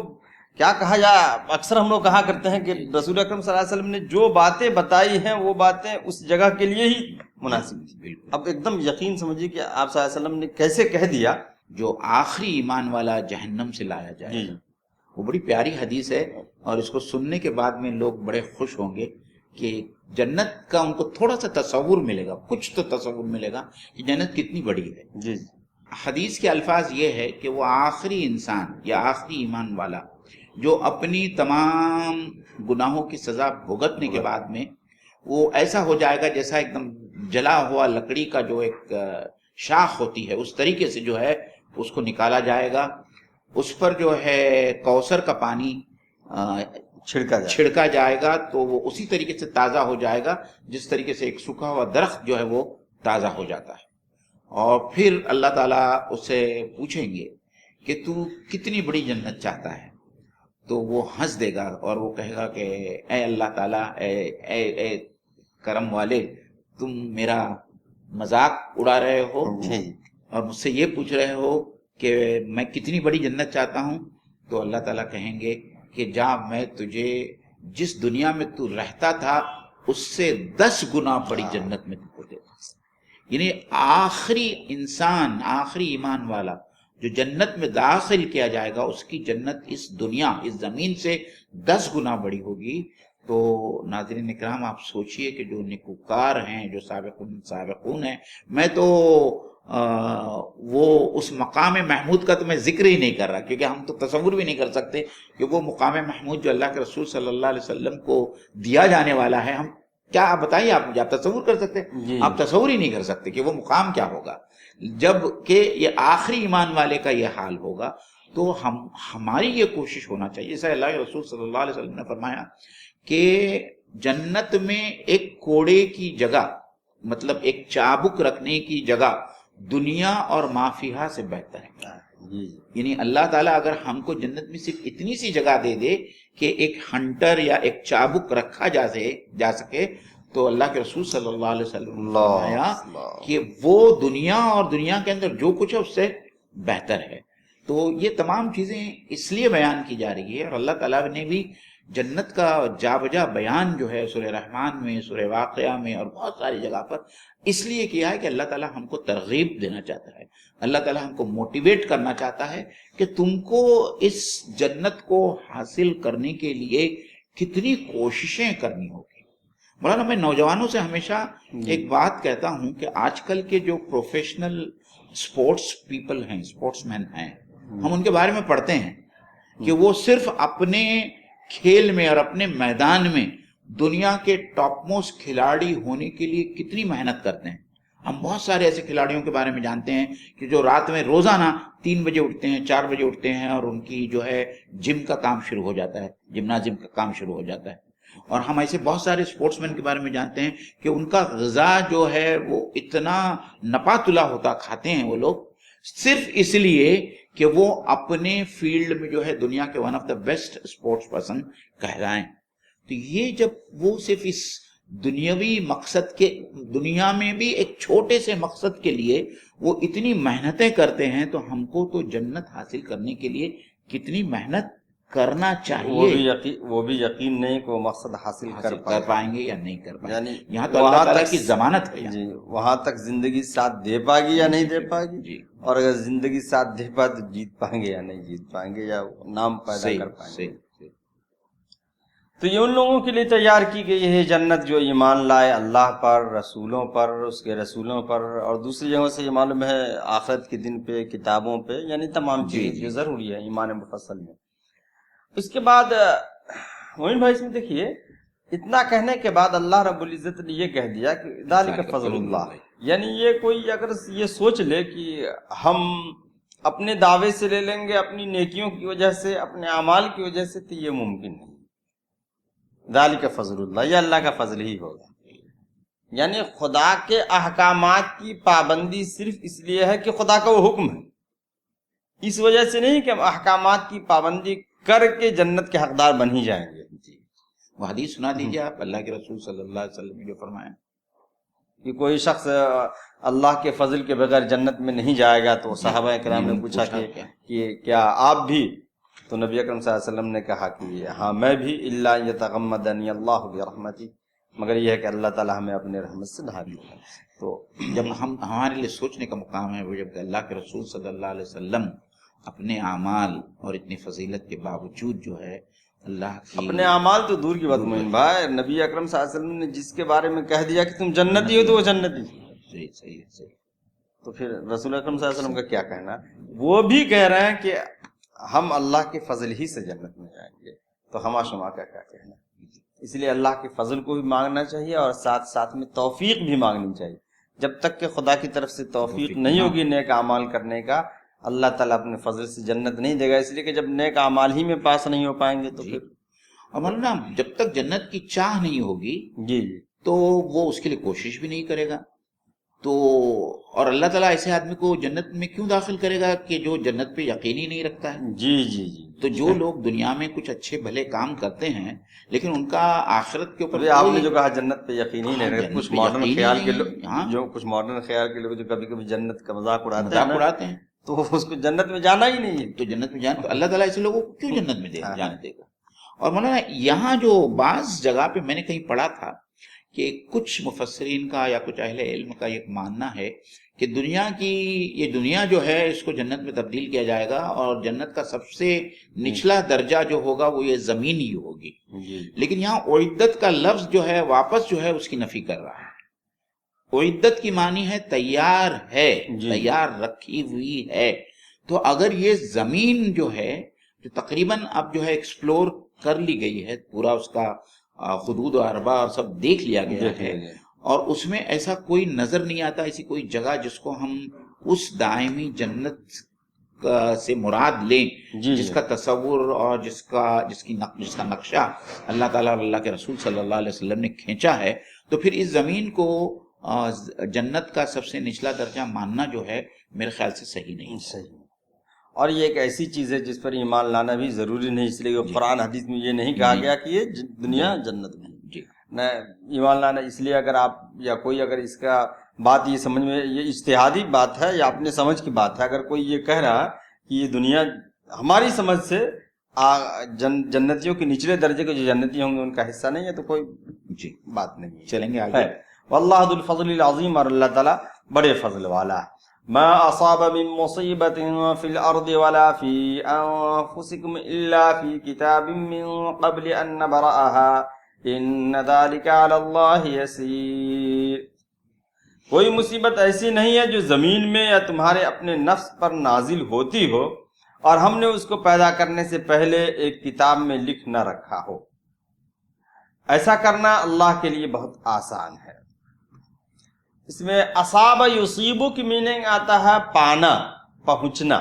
کیا کہا جائے، اکثر ہم لوگ کہا کرتے ہیں کہ رسول اکرم صلی اللہ علیہ وسلم نے جو باتیں بتائی ہیں وہ باتیں اس جگہ کے لیے ہی مناسب تھی. اب ایک دم یقین سمجھیے کہ آپ صلی اللہ علیہ وسلم نے کیسے کہہ دیا جو آخری ایمان والا جہنم سے لایا جائے. وہ بڑی پیاری حدیث ہے، اور اس کو سننے کے بعد میں لوگ بڑے خوش ہوں گے کہ جنت کا ان کو تھوڑا سا تصور ملے گا، کچھ تو تصور ملے گا کہ جنت کتنی بڑی ہے. حدیث کے الفاظ یہ ہے کہ وہ آخری انسان یا آخری ایمان والا جو اپنی تمام گناہوں کی سزا بھگتنے کے بعد میں وہ ایسا ہو جائے گا جیسا ایک دم جلا ہوا لکڑی کا جو ایک شاخ ہوتی ہے اس طریقے سے جو ہے اس کو نکالا جائے گا. اس پر جو ہے کوثر کا پانی چھڑکا جائے گا تو وہ اسی طریقے سے تازہ ہو جائے گا جس طریقے سے ایک سوکھا ہوا درخت جو ہے وہ تازہ ہو جاتا ہے. اور پھر اللہ تعالیٰ اسے پوچھیں گے کہ تو کتنی بڑی جنت چاہتا ہے، تو وہ ہنس دے گا اور وہ کہے گا کہ اے اللہ تعالیٰ، اے کرم والے، تم میرا مذاق اڑا رہے ہو اور مجھ سے یہ پوچھ رہے ہو کہ میں کتنی بڑی جنت چاہتا ہوں. تو اللہ تعالیٰ کہیں گے کہ جا، میں تجھے جس دنیا میں تو رہتا تھا اس سے 10 گنا بڑی جنت میں تم کو دیتا ہوں. یعنی آخری انسان، آخری ایمان والا جو جنت میں داخل کیا جائے گا، اس کی جنت اس دنیا، اس زمین سے 10 گنا بڑی ہوگی. تو ناظرین اکرام، آپ سوچئے کہ جو نیکوکار ہیں، جو سابقون ہیں، میں تو وہ اس مقام محمود کا تو میں ذکر ہی نہیں کر رہا، کیونکہ ہم تو تصور بھی نہیں کر سکتے کہ وہ مقام محمود جو اللہ کے رسول صلی اللہ علیہ وسلم کو دیا جانے والا ہے، ہم کیا، آپ بتائیے، آپ مجھے، آپ تصور کر سکتے ہیں؟ آپ تصور ہی نہیں کر سکتے کہ وہ مقام کیا ہوگا. جب کہ یہ آخری ایمان والے کا یہ حال ہوگا تو ہماری یہ کوشش ہونا چاہیے، جیسے اللہ کے رسول صلی اللہ علیہ وسلم نے فرمایا کہ جنت میں ایک کوڑے کی جگہ، مطلب ایک چابک رکھنے کی جگہ، دنیا اور مافیہا سے بہتر ہے. یعنی اللہ تعالیٰ اگر ہم کو جنت میں صرف اتنی سی جگہ دے دے کہ ایک ہنٹر یا ایک چابک رکھا جا سکے، تو اللہ کے رسول صلی اللہ علیہ وسلم نے فرمایا کہ وہ دنیا اور دنیا کے اندر جو کچھ ہے اس سے بہتر ہے. تو یہ تمام چیزیں اس لیے بیان کی جا رہی ہے، اور اللہ تعالیٰ نے بھی جنت کا جا بجا بیان جو ہے سورہ رحمان میں، سورہ واقعہ میں اور بہت ساری جگہ پر اس لیے کیا ہے کہ اللہ تعالیٰ ہم کو ترغیب دینا چاہتا ہے، اللہ تعالیٰ ہم کو موٹیویٹ کرنا چاہتا ہے کہ تم کو اس جنت کو حاصل کرنے کے لیے کتنی کوششیں کرنی ہوگی. مولانا، میں نوجوانوں سے ہمیشہ ایک بات کہتا ہوں کہ آج کل کے جو پروفیشنل سپورٹس پیپل ہیں، سپورٹس مین ہیں، ہم ان کے بارے میں پڑھتے ہیں کہ وہ صرف اپنے کھیل میں اور اپنے میدان میں دنیا کے ٹاپ موسٹ کھلاڑی ہونے کے لیے کتنی محنت کرتے ہیں. ہم بہت سارے ایسے کھلاڑیوں کے بارے میں جانتے ہیں کہ جو رات میں روزانہ 3 بجے اٹھتے ہیں، 4 بجے اٹھتے ہیں، اور ان کی جو ہے جم کا کام شروع ہو جاتا ہے، جمنازیم کا کام شروع ہو جاتا ہے. اور ہم ایسے بہت سارے سپورٹس مین کے بارے میں جانتے ہیں کہ ان کا غذا جو ہے وہ اتنا نپا تلا ہوتا کھاتے ہیں وہ لوگ، صرف اس لیے کہ وہ اپنے فیلڈ میں جو ہے دنیا کے one of the best sports person کہلائیں. تو یہ جب وہ صرف اس دنیاوی مقصد کے، دنیا میں بھی ایک چھوٹے سے مقصد کے لیے وہ اتنی محنتیں کرتے ہیں، تو ہم کو تو جنت حاصل کرنے کے لیے کتنی محنت کرنا چاہیے. وہ بھی یقین نہیں کہ وہ مقصد حاصل کر پائیں گے یا نہیں کر پائیں گے. یعنی یہاں تو اللہ تعالیٰ کی ضمانت ہے جی، وہاں تک زندگی ساتھ دے پائے گی یا نہیں دے پائے گی جی. اور اگر زندگی ساتھ دے پائے تو جیت پائیں گے یا نہیں جیت پائیں گے، یا نام پیدا کر پائیں گے. تو یہ ان لوگوں کے لیے تیار کی گئی ہے جنت جو ایمان لائے اللہ پر، رسولوں پر، اس کے رسولوں پر، اور دوسری جگہوں سے یہ معلوم ہے آخرت کے دن پہ، کتابوں پہ، یعنی تمام چیزیں جو ضروری ہے ایمان مفصل میں. اس کے بعد مومن بھائی، اس میں دیکھیے، اتنا کہنے کے بعد اللہ رب العزت نے یہ کہہ دیا کہ ذالک فضل اللہ، یعنی یہ کوئی اگر یہ سوچ لے کہ ہم اپنے دعوے سے لے لیں گے، اپنی نیکیوں کی وجہ سے، اپنے اعمال کی وجہ سے، تو یہ ممکن نہیں. ذالک فضل اللہ، یہ اللہ کا فضل ہی ہوگا. یعنی خدا کے احکامات کی پابندی صرف اس لیے ہے کہ خدا کا وہ حکم ہے، اس وجہ سے نہیں کہ ہم احکامات کی پابندی کر کے جنت کے حقدار بن ہی جائیں گے. جی، وہ حدیث سنا دیجیے آپ، اللہ کے رسول صلی اللہ علیہ وسلم نے جو فرمایا کہ کوئی شخص اللہ کے فضل کے بغیر جنت میں نہیں جائے گا. تو صحابہ کرام نے پوچھا کہ کیا آپ بھی؟ تو نبی اکرم صلی اللہ علیہ وسلم نے کہا کہ ہاں میں بھی، الا یتغمدنی اللہ برحمتی، مگر یہ ہے کہ اللہ تعالی ہمیں اپنے رحمت سے ڈھانپ لے. تو جب ہمارے لیے سوچنے کا مقام ہے وہ جب کہ اللہ کے رسول صلی اللہ علیہ وسلم اپنے اعمال اور اتنی فضیلت کے باوجود جو ہے اللہ کی، اپنے اعمال تو دور کی بات مومن بھائی، نبی اکرم صلی اللہ علیہ وسلم نے جس کے بارے میں کہہ دیا کہ تم جنتی ہو تو وہ جنتی. صحیح. تو پھر رسول اکرم صلی اللہ علیہ وسلم کا کیا کہنا؟ وہ بھی کہہ رہے ہیں کہ ہم اللہ کے فضل ہی سے جنت میں جائیں گے. تو ہما شما کا کیا کہنا؟ اس لیے اللہ کے فضل کو بھی مانگنا چاہیے اور ساتھ ساتھ میں توفیق بھی مانگنی چاہیے. جب تک کہ خدا کی طرف سے توفیق نہیں ہوگی نیک اعمال کرنے کا، اللہ تعالیٰ اپنے فضل سے جنت نہیں دے گا. اس لیے کہ جب نیک اعمال ہی میں پاس نہیں ہو پائیں گے تو پھر اور مولانا جب تک جنت کی چاہ نہیں ہوگی جی جی تو وہ اس کے لیے کوشش بھی نہیں کرے گا. تو اور اللہ تعالیٰ ایسے آدمی کو جنت میں کیوں داخل کرے گا کہ جو جنت پہ یقین ہی نہیں رکھتا ہے. جی جی جی. تو جو لوگ دنیا میں کچھ اچھے بھلے کام کرتے ہیں لیکن ان کا آخرت کے اوپر ابھی آپ نے جو کہا جنت پہ یقین ہی نہیں رکھتے، کچھ ماڈرن خیال کے لوگ، جو کچھ ماڈرن خیال کے لوگ جو کبھی کبھی جنت کا مذاق اڑاتے ہیں تو اس کو جنت میں جانا ہی نہیں ہے. تو جنت میں جانا، تو اللہ تعالیٰ ایسے لوگوں کو کیوں جنت میں جانے دے گا. اور مولانا یہاں جو بعض جگہ پہ میں نے کہیں پڑھا تھا کہ کچھ مفسرین کا یا کچھ اہل علم کا یہ ماننا ہے کہ یہ دنیا جو ہے اس کو جنت میں تبدیل کیا جائے گا اور جنت کا سب سے نچلا درجہ جو ہوگا وہ یہ زمین ہی ہوگی. لیکن یہاں اعدت کا لفظ جو ہے واپس جو ہے اس کی نفی کر رہا ہے. اعدت کی معنی ہے تیار ہے، تیار رکھی ہوئی ہے. تو اگر یہ زمین جو ہے جو تقریباً اب جو ہے ایکسپلور کر لی گئی ہے، پورا اس کا حدود و اربا اور سب دیکھ لیا گیا ہے اور اس میں ایسا کوئی نظر نہیں آتا، ایسی کوئی جگہ جس کو ہم اس دائمی جنت سے مراد لیں جس کا تصور اور جس کا نقشہ اللہ تعالیٰ اور اللہ کے رسول صلی اللہ علیہ وسلم نے کھینچا ہے. تو پھر اس زمین کو جنت کا سب سے نچلا درجہ ماننا جو ہے میرے خیال سے صحیح نہیں. اور یہ ایک ایسی چیز ہے جس پر ایمان لانا بھی ضروری نہیں، اس لیے قرآن حدیث میں یہ نہیں کہا گیا کہ یہ دنیا جنت میں نہ ایمان لانا. اس لیے اگر آپ یا کوئی اگر اس کا بات یہ سمجھ میں، یہ اجتہادی بات ہے یا اپنے سمجھ کی بات ہے، اگر کوئی یہ کہہ رہا کہ یہ دنیا ہماری سمجھ سے جنتیوں کے نچلے درجے کے جو جنتی ہوں گے ان کا حصہ نہیں ہے تو کوئی بات نہیں. چلیں گے آگے. واللہ ذو الفضل العظیم، اور اللہ تعالیٰ بڑے فضل والا ہے. ما اصاب من مصیبت فی الارض ولا فی انفسکم الا فی کتاب من قبل ان نبرأها ان ذلک علی اللہ یسیر. کوئی مصیبت ایسی نہیں ہے جو زمین میں یا تمہارے اپنے نفس پر نازل ہوتی ہو اور ہم نے اس کو پیدا کرنے سے پہلے ایک کتاب میں لکھ نہ رکھا ہو. ایسا کرنا اللہ کے لیے بہت آسان ہے. اس میں اصاب یصیبو کی میننگ آتا ہے پانا، پہنچنا.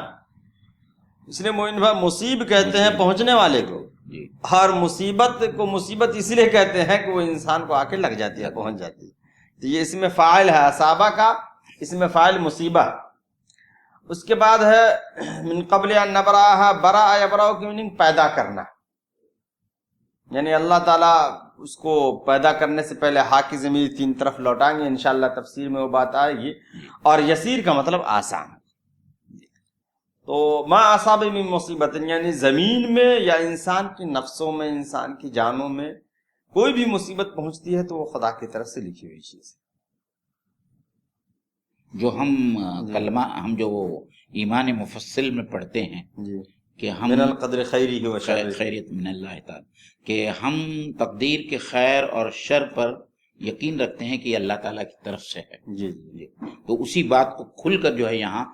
اس لیے مومن بھائی مصیب کہتے ہیں پہنچنے والے کو، ہر مصیبت کو مصیبت اس لیے کہتے ہیں کہ وہ انسان کو آ کے لگ جاتی ہے، پہنچ جاتی ہے. تو یہ اس میں فاعل ہے اصابہ کا، اس میں فاعل مصیبہ. اس کے بعد ہے من قبل ان نبرأها، برا یبرأ کی میننگ پیدا کرنا، یعنی اللہ تعالیٰ اس کو پیدا کرنے سے پہلے ہا کی ضمیر تین طرف لوٹائیں گے، انشاءاللہ تفسیر میں وہ بات آئے گی. اور یسیر کا مطلب آسان. تو ما اصاب من مصیبت یعنی زمین میں یا انسان کی نفسوں میں، انسان کی جانوں میں کوئی بھی مصیبت پہنچتی ہے تو وہ خدا کی طرف سے لکھی ہوئی چیز ہے. جو ہم کلمہ ہم جو ایمان مفصل میں پڑھتے ہیں کہ ہم من القدر خیری و شر، خیریت من اللہ تعالی، کہ ہم تقدیر کے خیر اور شر پر یقین رکھتے ہیں کہ یہ اللہ تعالیٰ کی طرف سے ہے. جی. تو اسی بات کو کھل کر جو ہے یہاں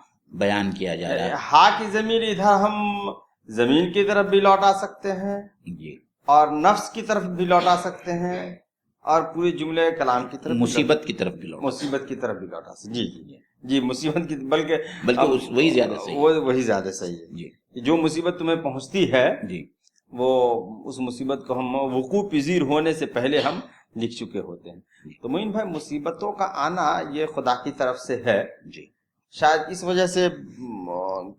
بیان کیا جا رہا ہے. ہا کی ضمیر ادھر ہم زمین کی طرف بھی لوٹا سکتے ہیں اور نفس کی طرف بھی لوٹا سکتے ہیں اور پورے جملے کلام کی طرف، مصیبت کی طرف بھی لوٹا سکتے. جی مصیبت کی، بلکہ وہی زیادہ صحیح، وہی زیادہ صحیح ہے. جو مصیبت تمہیں پہنچتی ہے وہ اس مصیبت کو ہم وقوع پذیر ہونے سے پہلے ہم لکھ چکے ہوتے ہیں. تو معین بھائی مصیبتوں کا آنا یہ خدا کی طرف سے ہے. شاید اس وجہ سے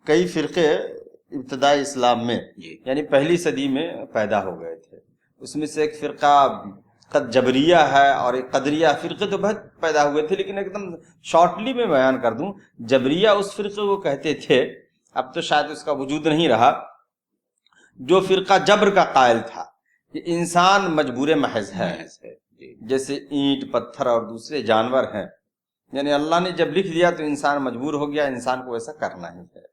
کئی فرقے ابتدائی اسلام میں یعنی پہلی صدی میں پیدا ہو گئے تھے. اس میں سے ایک فرقہ جبریہ ہے اور ایک قدریہ. فرقے تو بہت پیدا ہوئے تھے لیکن ایک دم شارٹلی میں بیان کر دوں. جبریہ اس فرقے کو کہتے تھے، اب تو شاید اس کا وجود نہیں رہا، جو فرقہ جبر کا قائل تھا کہ انسان مجبور محض ہے، جیسے اینٹ پتھر اور دوسرے جانور ہیں. یعنی اللہ نے جب لکھ دیا تو انسان مجبور ہو گیا، انسان کو ایسا کرنا ہی ہے،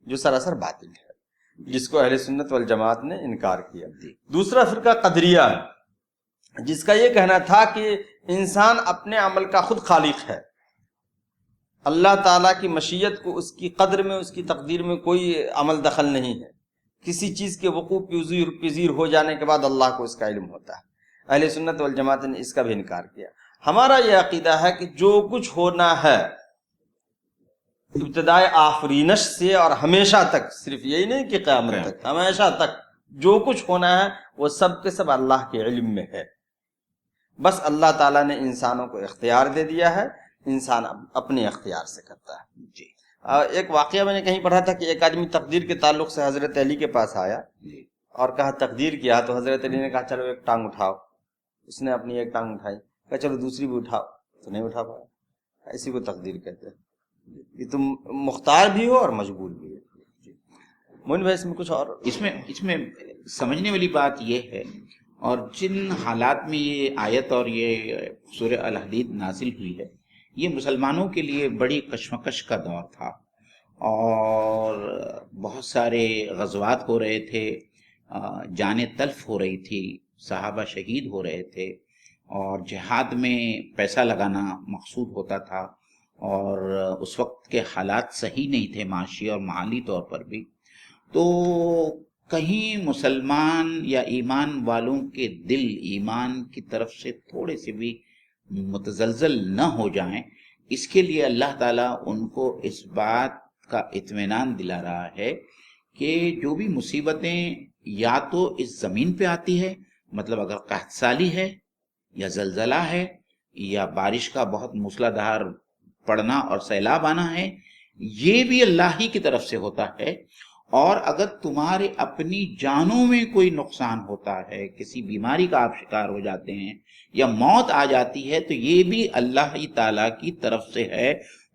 جو سراسر باطل ہے، جس کو اہل سنت والجماعت نے انکار کیا. دوسرا فرقہ قدریہ ہے، جس کا یہ کہنا تھا کہ انسان اپنے عمل کا خود خالق ہے. اللہ تعالیٰ کی مشیت کو، اس کی قدر میں، اس کی تقدیر میں کوئی عمل دخل نہیں ہے. کسی چیز کے وقوع پذیر ہو جانے کے بعد اللہ کو اس کا علم ہوتا ہے. اہل سنت والجماعت نے اس کا بھی انکار کیا. ہمارا یہ عقیدہ ہے کہ جو کچھ ہونا ہے ابتدائے آفرینش سے اور ہمیشہ تک، صرف یہی نہیں کہ قیامت تک، ہمیشہ تک جو کچھ ہونا ہے وہ سب کے سب اللہ کے علم میں ہے، بس اللہ تعالیٰ نے انسانوں کو اختیار دے دیا ہے، انسان اپنے اختیار سے کرتا ہے۔ جی ایک واقعہ میں نے کہیں پڑھا تھا کہ ایک آدمی تقدیر کے تعلق سے حضرت علی کے پاس آیا جی اور کہا تقدیر کیا، تو حضرت علی نے کہا چلو ایک ٹانگ اٹھاؤ، اس نے اپنی ایک ٹانگ اٹھائی، کہا چلو دوسری بھی اٹھاؤ، تو نہیں اٹھا پایا۔ اسی کو تقدیر کہتے ہیں کہ تم مختار بھی ہو اور مجبور بھی ہو۔ مومن بھائی اس میں کچھ اور اس میں سمجھنے والی بات یہ ہے، اور جن حالات میں یہ آیت اور یہ سورہ الحدید نازل ہوئی ہے، یہ مسلمانوں کے لیے بڑی کشمکش کا دور تھا، اور بہت سارے غزوات ہو رہے تھے، جانیں تلف ہو رہی تھی، صحابہ شہید ہو رہے تھے، اور جہاد میں پیسہ لگانا مقصود ہوتا تھا، اور اس وقت کے حالات صحیح نہیں تھے معاشی اور مالی طور پر بھی۔ تو کہیں مسلمان یا ایمان والوں کے دل ایمان کی طرف سے تھوڑے سے بھی متزلزل نہ ہو جائیں، اس کے لیے اللہ تعالیٰ ان کو اس بات کا اطمینان دلا رہا ہے کہ جو بھی مصیبتیں یا تو اس زمین پہ آتی ہے، مطلب اگر قحط سالی ہے یا زلزلہ ہے یا بارش کا بہت موسلا دھار پڑنا اور سیلاب آنا ہے، یہ بھی اللہ ہی کی طرف سے ہوتا ہے۔ اور اگر تمہارے اپنی جانوں میں کوئی نقصان ہوتا ہے، کسی بیماری کا آپ شکار ہو جاتے ہیں یا موت آ جاتی ہے، تو یہ بھی اللہ ہی تعالیٰ کی طرف سے ہے۔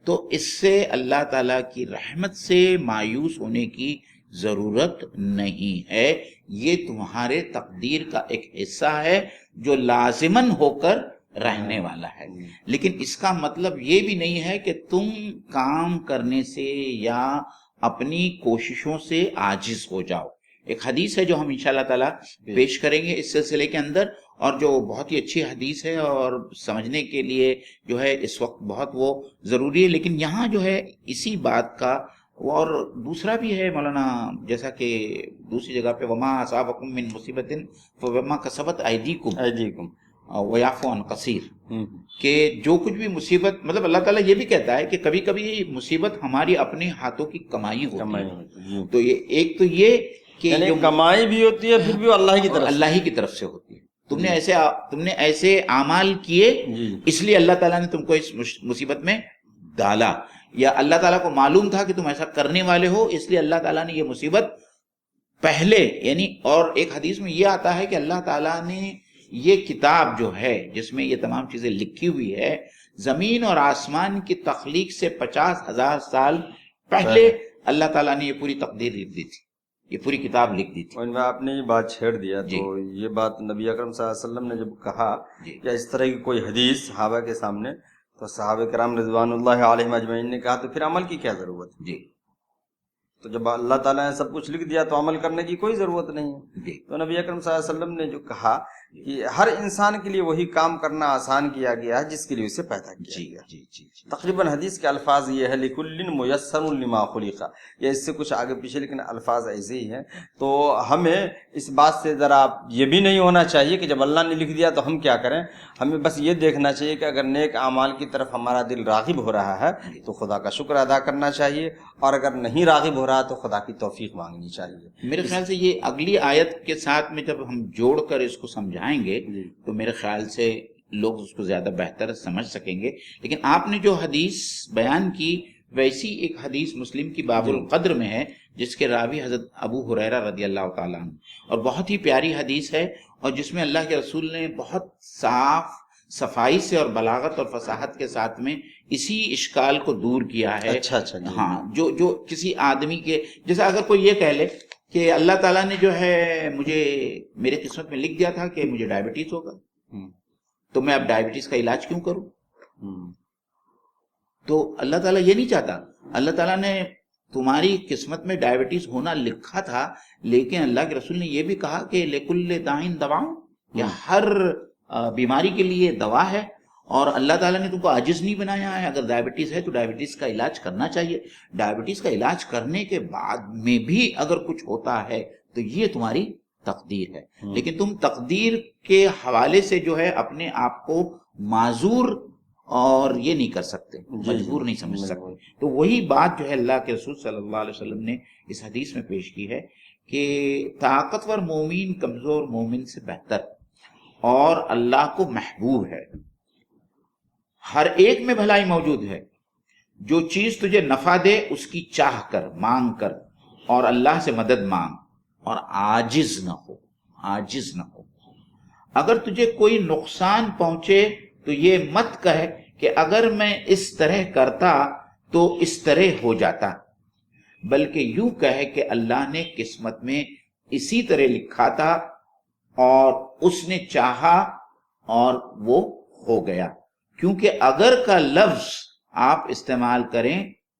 تو اس سے اللہ تعالیٰ کی رحمت سے مایوس ہونے کی ضرورت نہیں ہے، یہ تمہارے تقدیر کا ایک حصہ ہے جو لازماً ہو کر رہنے والا ہے۔ لیکن اس کا مطلب یہ بھی نہیں ہے کہ تم کام کرنے سے یا اپنی کوششوں سے عاجز ہو جاؤ۔ ایک حدیث ہے جو ہم انشاءاللہ تعالیٰ پیش کریں گے اس سلسلے کے اندر، اور جو بہت ہی اچھی حدیث ہے اور سمجھنے کے لیے جو ہے اس وقت بہت وہ ضروری ہے، لیکن یہاں جو ہے اسی بات کا، اور دوسرا بھی ہے مولانا، جیسا کہ دوسری جگہ پہ وما اصابکم من مصیبت فبما کسبت ایدیکم ویعفو عن کثیر، کہ جو کچھ بھی مصیبت، مطلب اللہ تعالیٰ یہ بھی کہتا ہے کہ کبھی کبھی مصیبت ہماری اپنے ہاتھوں کی کمائی ہوتی ہے۔ تو یہ ایک تو یہ کہ یعنی جو کمائی بھی ہوتی ہے پھر بھی وہ اللہ کی طرف سے، اللہ ہی کی طرف سے ہوتی ہے۔ تم نے ایسے اعمال کیے، اس لیے اللہ تعالیٰ نے تم کو اس مصیبت میں ڈالا، یا اللہ تعالیٰ کو معلوم تھا کہ تم ایسا کرنے والے ہو، اس لیے اللہ تعالیٰ نے یہ مصیبت پہلے، یعنی، اور ایک حدیث میں یہ آتا ہے کہ اللہ تعالیٰ نے یہ کتاب جو ہے جس میں یہ تمام چیزیں لکھی ہوئی ہے، زمین اور آسمان کی تخلیق سے 50,000 سال پہلے اللہ تعالیٰ نے یہ پوری تقدیر لکھ دی تھی، یہ پوری کتاب لکھ دی تھی۔ اور آپ نے یہ بات چھیڑ دیا تو یہ بات نبی اکرم صلی اللہ علیہ وسلم نے جب کہا کہ اس طرح کی کوئی حدیث صحابہ کے سامنے، تو صحابہ کرام رضوان اللہ علیہم اجمعین نے کہا تو پھر عمل کی کیا ضرورت ہے؟ تو جب اللہ تعالیٰ نے سب کچھ لکھ دیا تو عمل کرنے کی کوئی ضرورت نہیں ہے۔ تو نبی اکرم صلی اللہ علیہ وسلم نے جو کہا کہ ہر انسان کے لیے وہی کام کرنا آسان کیا گیا ہے جس کے لیے اسے پیدا کیا گیا۔ تقریباً حدیث کے الفاظ یہ ہے لِكُلٍّ مُيَسَّرٌ لِمَا خُلِقَ، یہ اس سے کچھ آگے پیچھے لیکن الفاظ ایسے ہی ہیں۔ تو ہمیں اس بات سے ذرا یہ بھی نہیں ہونا چاہیے کہ جب اللہ نے لکھ دیا تو ہم کیا کریں، ہمیں بس یہ دیکھنا چاہیے کہ اگر نیک اعمال کی طرف ہمارا دل راغب ہو رہا ہے تو خدا کا شکر ادا کرنا چاہیے، اور اگر نہیں راغب ہو رہا تو خدا کی توفیق مانگنی چاہیے۔ میرے خیال سے یہ اگلی آیت کے ساتھ میں جب ہم جوڑ کر اس کو سمجھائیں گے تو میرے خیال سے لوگ اس کو زیادہ بہتر سمجھ سکیں گے۔ لیکن آپ نے جو حدیث بیان کی ویسی ایک حدیث مسلم کی باب القدر میں ہے جس کے راوی حضرت ابو ہریرہ رضی اللہ تعالیٰ عنہ، اور بہت ہی پیاری حدیث ہے، اور جس میں اللہ کے رسول نے بہت صاف صفائی سے اور بلاغت اور فصاحت کے ساتھ میں اسی اشکال کو دور کیا ہے۔ اچھا ہاں، جو کسی آدمی کے، جیسا اگر کوئی یہ کہہ لے کہ اللہ تعالیٰ نے جو ہے مجھے میرے قسمت میں لکھ دیا تھا کہ مجھے ڈائبٹیز ہوگا، تو میں اب ڈائبٹیز کا علاج کیوں کروں؟ تو اللہ تعالیٰ یہ نہیں چاہتا۔ اللہ تعالیٰ نے تمہاری قسمت میں ڈائبٹیز ہونا لکھا تھا، لیکن اللہ کے رسول نے یہ بھی کہا کہ لِكُلِّ دَاءٍ دَوَاءٌ، کہ ہر بیماری کے لیے دوا ہے، اور اللہ تعالیٰ نے تم کو عاجز نہیں بنایا ہے۔ اگر ڈائبٹیز ہے تو ڈائبٹیز کا علاج کرنا چاہیے، ڈائبٹیز کا علاج کرنے کے بعد میں بھی اگر کچھ ہوتا ہے تو یہ تمہاری تقدیر ہے۔ لیکن تم تقدیر کے حوالے سے جو ہے اپنے آپ کو معذور اور یہ نہیں کر سکتے، مجبور نہیں سمجھ سکتے۔ تو وہی بات جو ہے اللہ کے رسول صلی اللہ علیہ وسلم نے اس حدیث میں پیش کی ہے کہ طاقتور مومن کمزور مومن سے بہتر اور اللہ کو محبوب ہے. ہر ایک میں بھلائی موجود ہے. جو چیز تجھے نفع دے اس کی چاہ کر، مانگ کر، اور اللہ سے مدد مانگ، اور عاجز نہ ہو. اگر تجھے کوئی نقصان پہنچے تو یہ مت کہے کہ اگر میں اس طرح کرتا تو اس طرح ہو جاتا، بلکہ یوں کہے کہ اللہ نے قسمت میں اسی طرح لکھا تھا اور اس نے چاہا اور وہ ہو گیا. کیونکہ اگر کا لفظ آپ استعمال کریں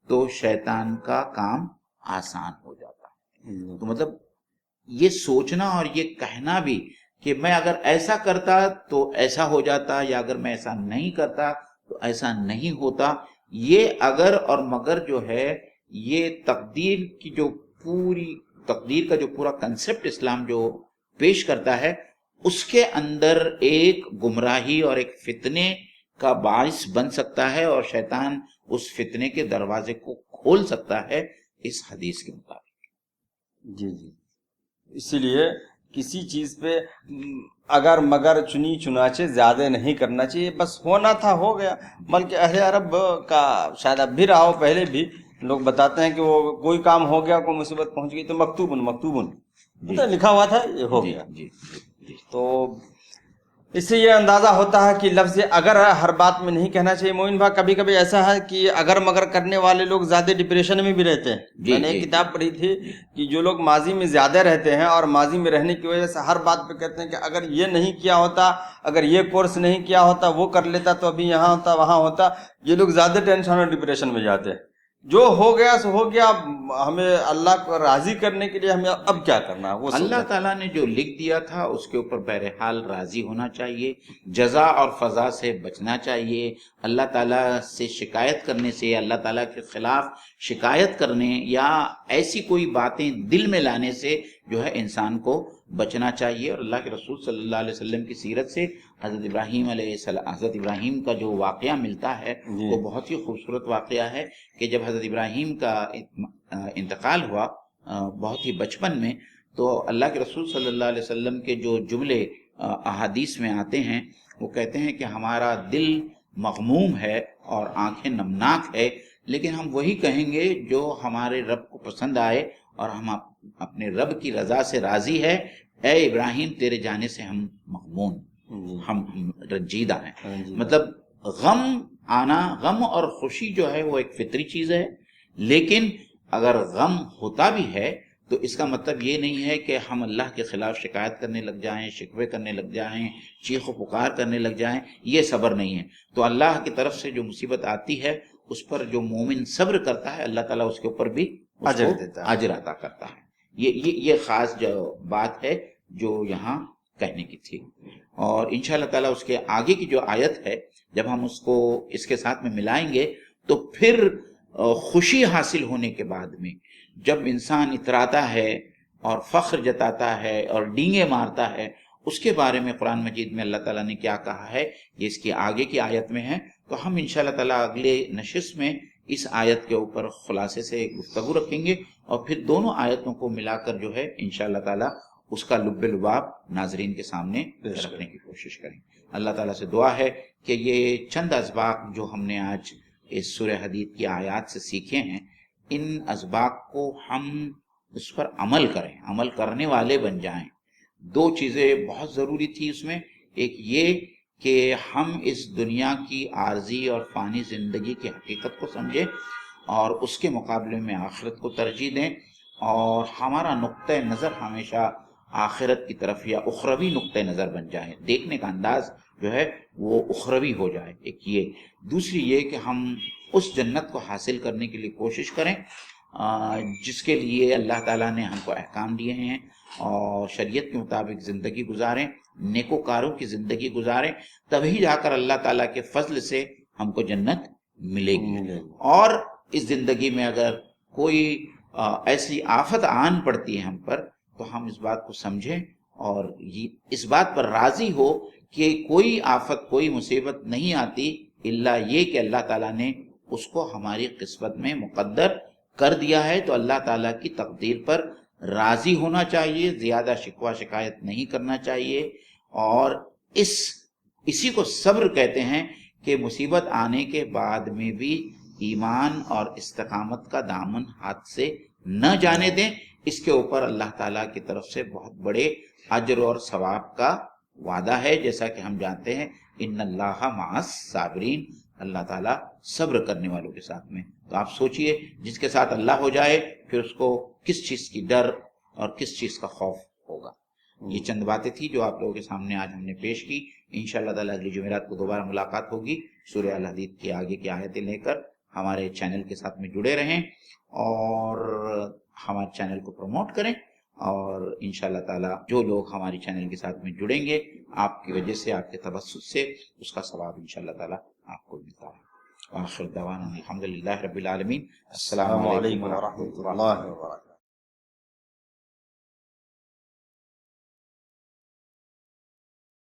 تو شیطان کا کام آسان ہو جاتا ہے. تو مطلب یہ سوچنا اور یہ کہنا بھی کہ میں اگر ایسا کرتا تو ایسا ہو جاتا، یا اگر میں ایسا نہیں کرتا تو ایسا نہیں ہوتا، یہ اگر اور مگر جو ہے یہ تقدیر کا جو پورا کنسپٹ اسلام جو پیش کرتا ہے اس کے اندر ایک گمراہی اور ایک فتنے کا باعث بن سکتا ہے، اور شیطان اس فتنے کے دروازے کو کھول سکتا ہے اس حدیث کے مطابق. جی اسی لیے کسی چیز پہ اگر مگر چنی چنانچہ زیادہ نہیں کرنا چاہیے. بس ہونا تھا ہو گیا. بلکہ اہل عرب کا شاید اب بھی رہا ہو، پہلے بھی لوگ بتاتے ہیں کہ وہ کوئی کام ہو گیا، کوئی مصیبت پہنچ گئی تو مکتوبن لکھا ہوا تھا، یہ ہو گیا. تو اس سے یہ اندازہ ہوتا ہے کہ لفظ اگر ہر بات میں نہیں کہنا چاہیے. مومن بھائی کبھی کبھی ایسا ہے کہ اگر مگر کرنے والے لوگ زیادہ ڈپریشن میں بھی رہتے ہیں. میں نے ایک کتاب پڑھی تھی کہ جو لوگ ماضی میں زیادہ رہتے ہیں اور ماضی میں رہنے کی وجہ سے ہر بات پہ کہتے ہیں کہ اگر یہ نہیں کیا ہوتا، اگر یہ کورس نہیں کیا ہوتا، وہ کر لیتا تو ابھی یہاں ہوتا وہاں ہوتا. یہ لوگ زیادہ ٹینشن اور ڈپریشن میں جاتے ہیں. جو ہو گیا سو ہو گیا. ہمیں اللہ کو راضی کرنے کے لیے ہمیں اب کیا کرنا ہے وہ اللہ تعالیٰ نے جو لکھ دیا تھا اس کے اوپر بہرحال راضی ہونا چاہیے. جزا اور فضا سے بچنا چاہیے. اللہ تعالیٰ سے شکایت کرنے سے، اللہ تعالیٰ کے خلاف شکایت کرنے یا ایسی کوئی باتیں دل میں لانے سے جو ہے انسان کو بچنا چاہیے. اور اللہ کے رسول صلی اللہ علیہ وسلم کی سیرت سے حضرت ابراہیم کا جو واقعہ ملتا ہے وہ بہت ہی خوبصورت واقعہ ہے کہ جب حضرت ابراہیم کا انتقال ہوا بہت ہی بچپن میں، تو اللہ کے رسول صلی اللہ علیہ وسلم کے جو جملے احادیث میں آتے ہیں وہ کہتے ہیں کہ ہمارا دل مغموم ہے اور آنکھیں نمناک ہے، لیکن ہم وہی کہیں گے جو ہمارے رب کو پسند آئے اور ہم اپنے رب کی رضا سے راضی ہے. اے ابراہیم تیرے جانے سے ہم مغموم، ہم رنجیدہ ہیں. مطلب غم اور خوشی جو ہے وہ ایک فطری چیز ہے، لیکن اگر غم ہوتا بھی ہے تو اس کا مطلب یہ نہیں ہے کہ ہم اللہ کے خلاف شکایت کرنے لگ جائیں، شکوے کرنے لگ جائیں، چیخ و پکار کرنے لگ جائیں. یہ صبر نہیں ہے. تو اللہ کی طرف سے جو مصیبت آتی ہے اس پر جو مومن صبر کرتا ہے اللہ تعالیٰ اس کے اوپر بھی اجر عطا کرتا ہے. یہ خاص جو بات ہے جو یہاں کہنے کی تھی. اور انشاءاللہ تعالیٰ اس کے آگے کی جو آیت ہے جب ہم اس کو اس کے ساتھ میں ملائیں گے تو پھر خوشی حاصل ہونے کے بعد میں جب انسان اتراتا ہے اور فخر جتاتا ہے اور ڈینگے مارتا ہے، اس کے بارے میں قرآن مجید میں اللہ تعالیٰ نے کیا کہا ہے یہ اس کی آگے کی آیت میں ہے. تو ہم انشاءاللہ تعالیٰ اگلے نشست میں اس آیت کے اوپر خلاصے سے گفتگو رکھیں گے اور پھر دونوں آیتوں کو ملا کر جو ہے انشاءاللہ تعالیٰ اس کا لب لباب ناظرین کے سامنے رکھنے کی کوشش کریں. اللہ تعالیٰ سے دعا ہے کہ یہ چند اسباق جو ہم نے آج اس سورہ حدید کی آیات سے سیکھے ہیں، ان اسباق کو ہم اس پر عمل کریں، عمل کرنے والے بن جائیں. دو چیزیں بہت ضروری تھی اس میں. ایک یہ کہ ہم اس دنیا کی عارضی اور فانی زندگی کی حقیقت کو سمجھیں اور اس کے مقابلے میں آخرت کو ترجیح دیں، اور ہمارا نقطہ نظر ہمیشہ آخرت کی طرف یا اخروی نقطہ نظر بن جائے، دیکھنے کا انداز جو ہے وہ اخروی ہو جائے. ایک یہ. دوسری یہ کہ ہم اس جنت کو حاصل کرنے کے لیے کوشش کریں جس کے لیے اللہ تعالیٰ نے ہم کو احکام دیے ہیں، اور شریعت کے مطابق زندگی گزاریں، نیکوکاروں کی زندگی گزاریں، تبھی جا کر اللہ تعالیٰ کے فضل سے ہم کو جنت ملے گی. اور اس زندگی میں اگر کوئی ایسی آفت آن پڑتی ہے ہم پر تو ہم اس بات کو سمجھیں اور اس بات پر راضی ہو کہ کوئی آفت کوئی مصیبت نہیں آتی الا یہ کہ اللہ تعالیٰ نے اس کو ہماری قسمت میں مقدر کر دیا ہے. تو اللہ تعالیٰ کی تقدیر پر راضی ہونا چاہیے، زیادہ شکوہ شکایت نہیں کرنا چاہیے، اور اسی کو صبر کہتے ہیں کہ مصیبت آنے کے بعد میں بھی ایمان اور استقامت کا دامن ہاتھ سے نہ جانے دیں۔ اس کے اوپر اللہ تعالیٰ کی طرف سے بہت بڑے اجر اور ثواب کا وعدہ ہے، جیسا کہ ہم جانتے ہیں ان اللہ مع الصابرین، اللہ تعالیٰ صبر کرنے والوں کے ساتھ میں۔ تو آپ سوچئے جس کے ساتھ اللہ ہو جائے پھر اس کو کس چیز کی ڈر اور کس چیز کا خوف ہوگا۔ یہ چند باتیں تھی جو آپ لوگوں کے سامنے آج ہم نے پیش کی۔ انشاءاللہ تعالیٰ اگلی جمعرات کو دوبارہ ملاقات ہوگی سورہ الحدید کی آگے کی آیتیں لے کر۔ ہمارے چینل کے ساتھ میں جڑے رہیں اور ہمارے چینل کو پروموٹ کریں، اور انشاءاللہ تعالیٰ جو لوگ ہماری چینل کے ساتھ میں جڑیں گے آپ کی وجہ سے، آپ کے تبسط سے، اس کا ثواب انشاءاللہ تعالیٰ آپ کو ملتا ہے۔ وآخر دعوانا الحمدللہ رب العالمین۔ السلام علیکم ورحمۃ اللہ وبرکاتہ۔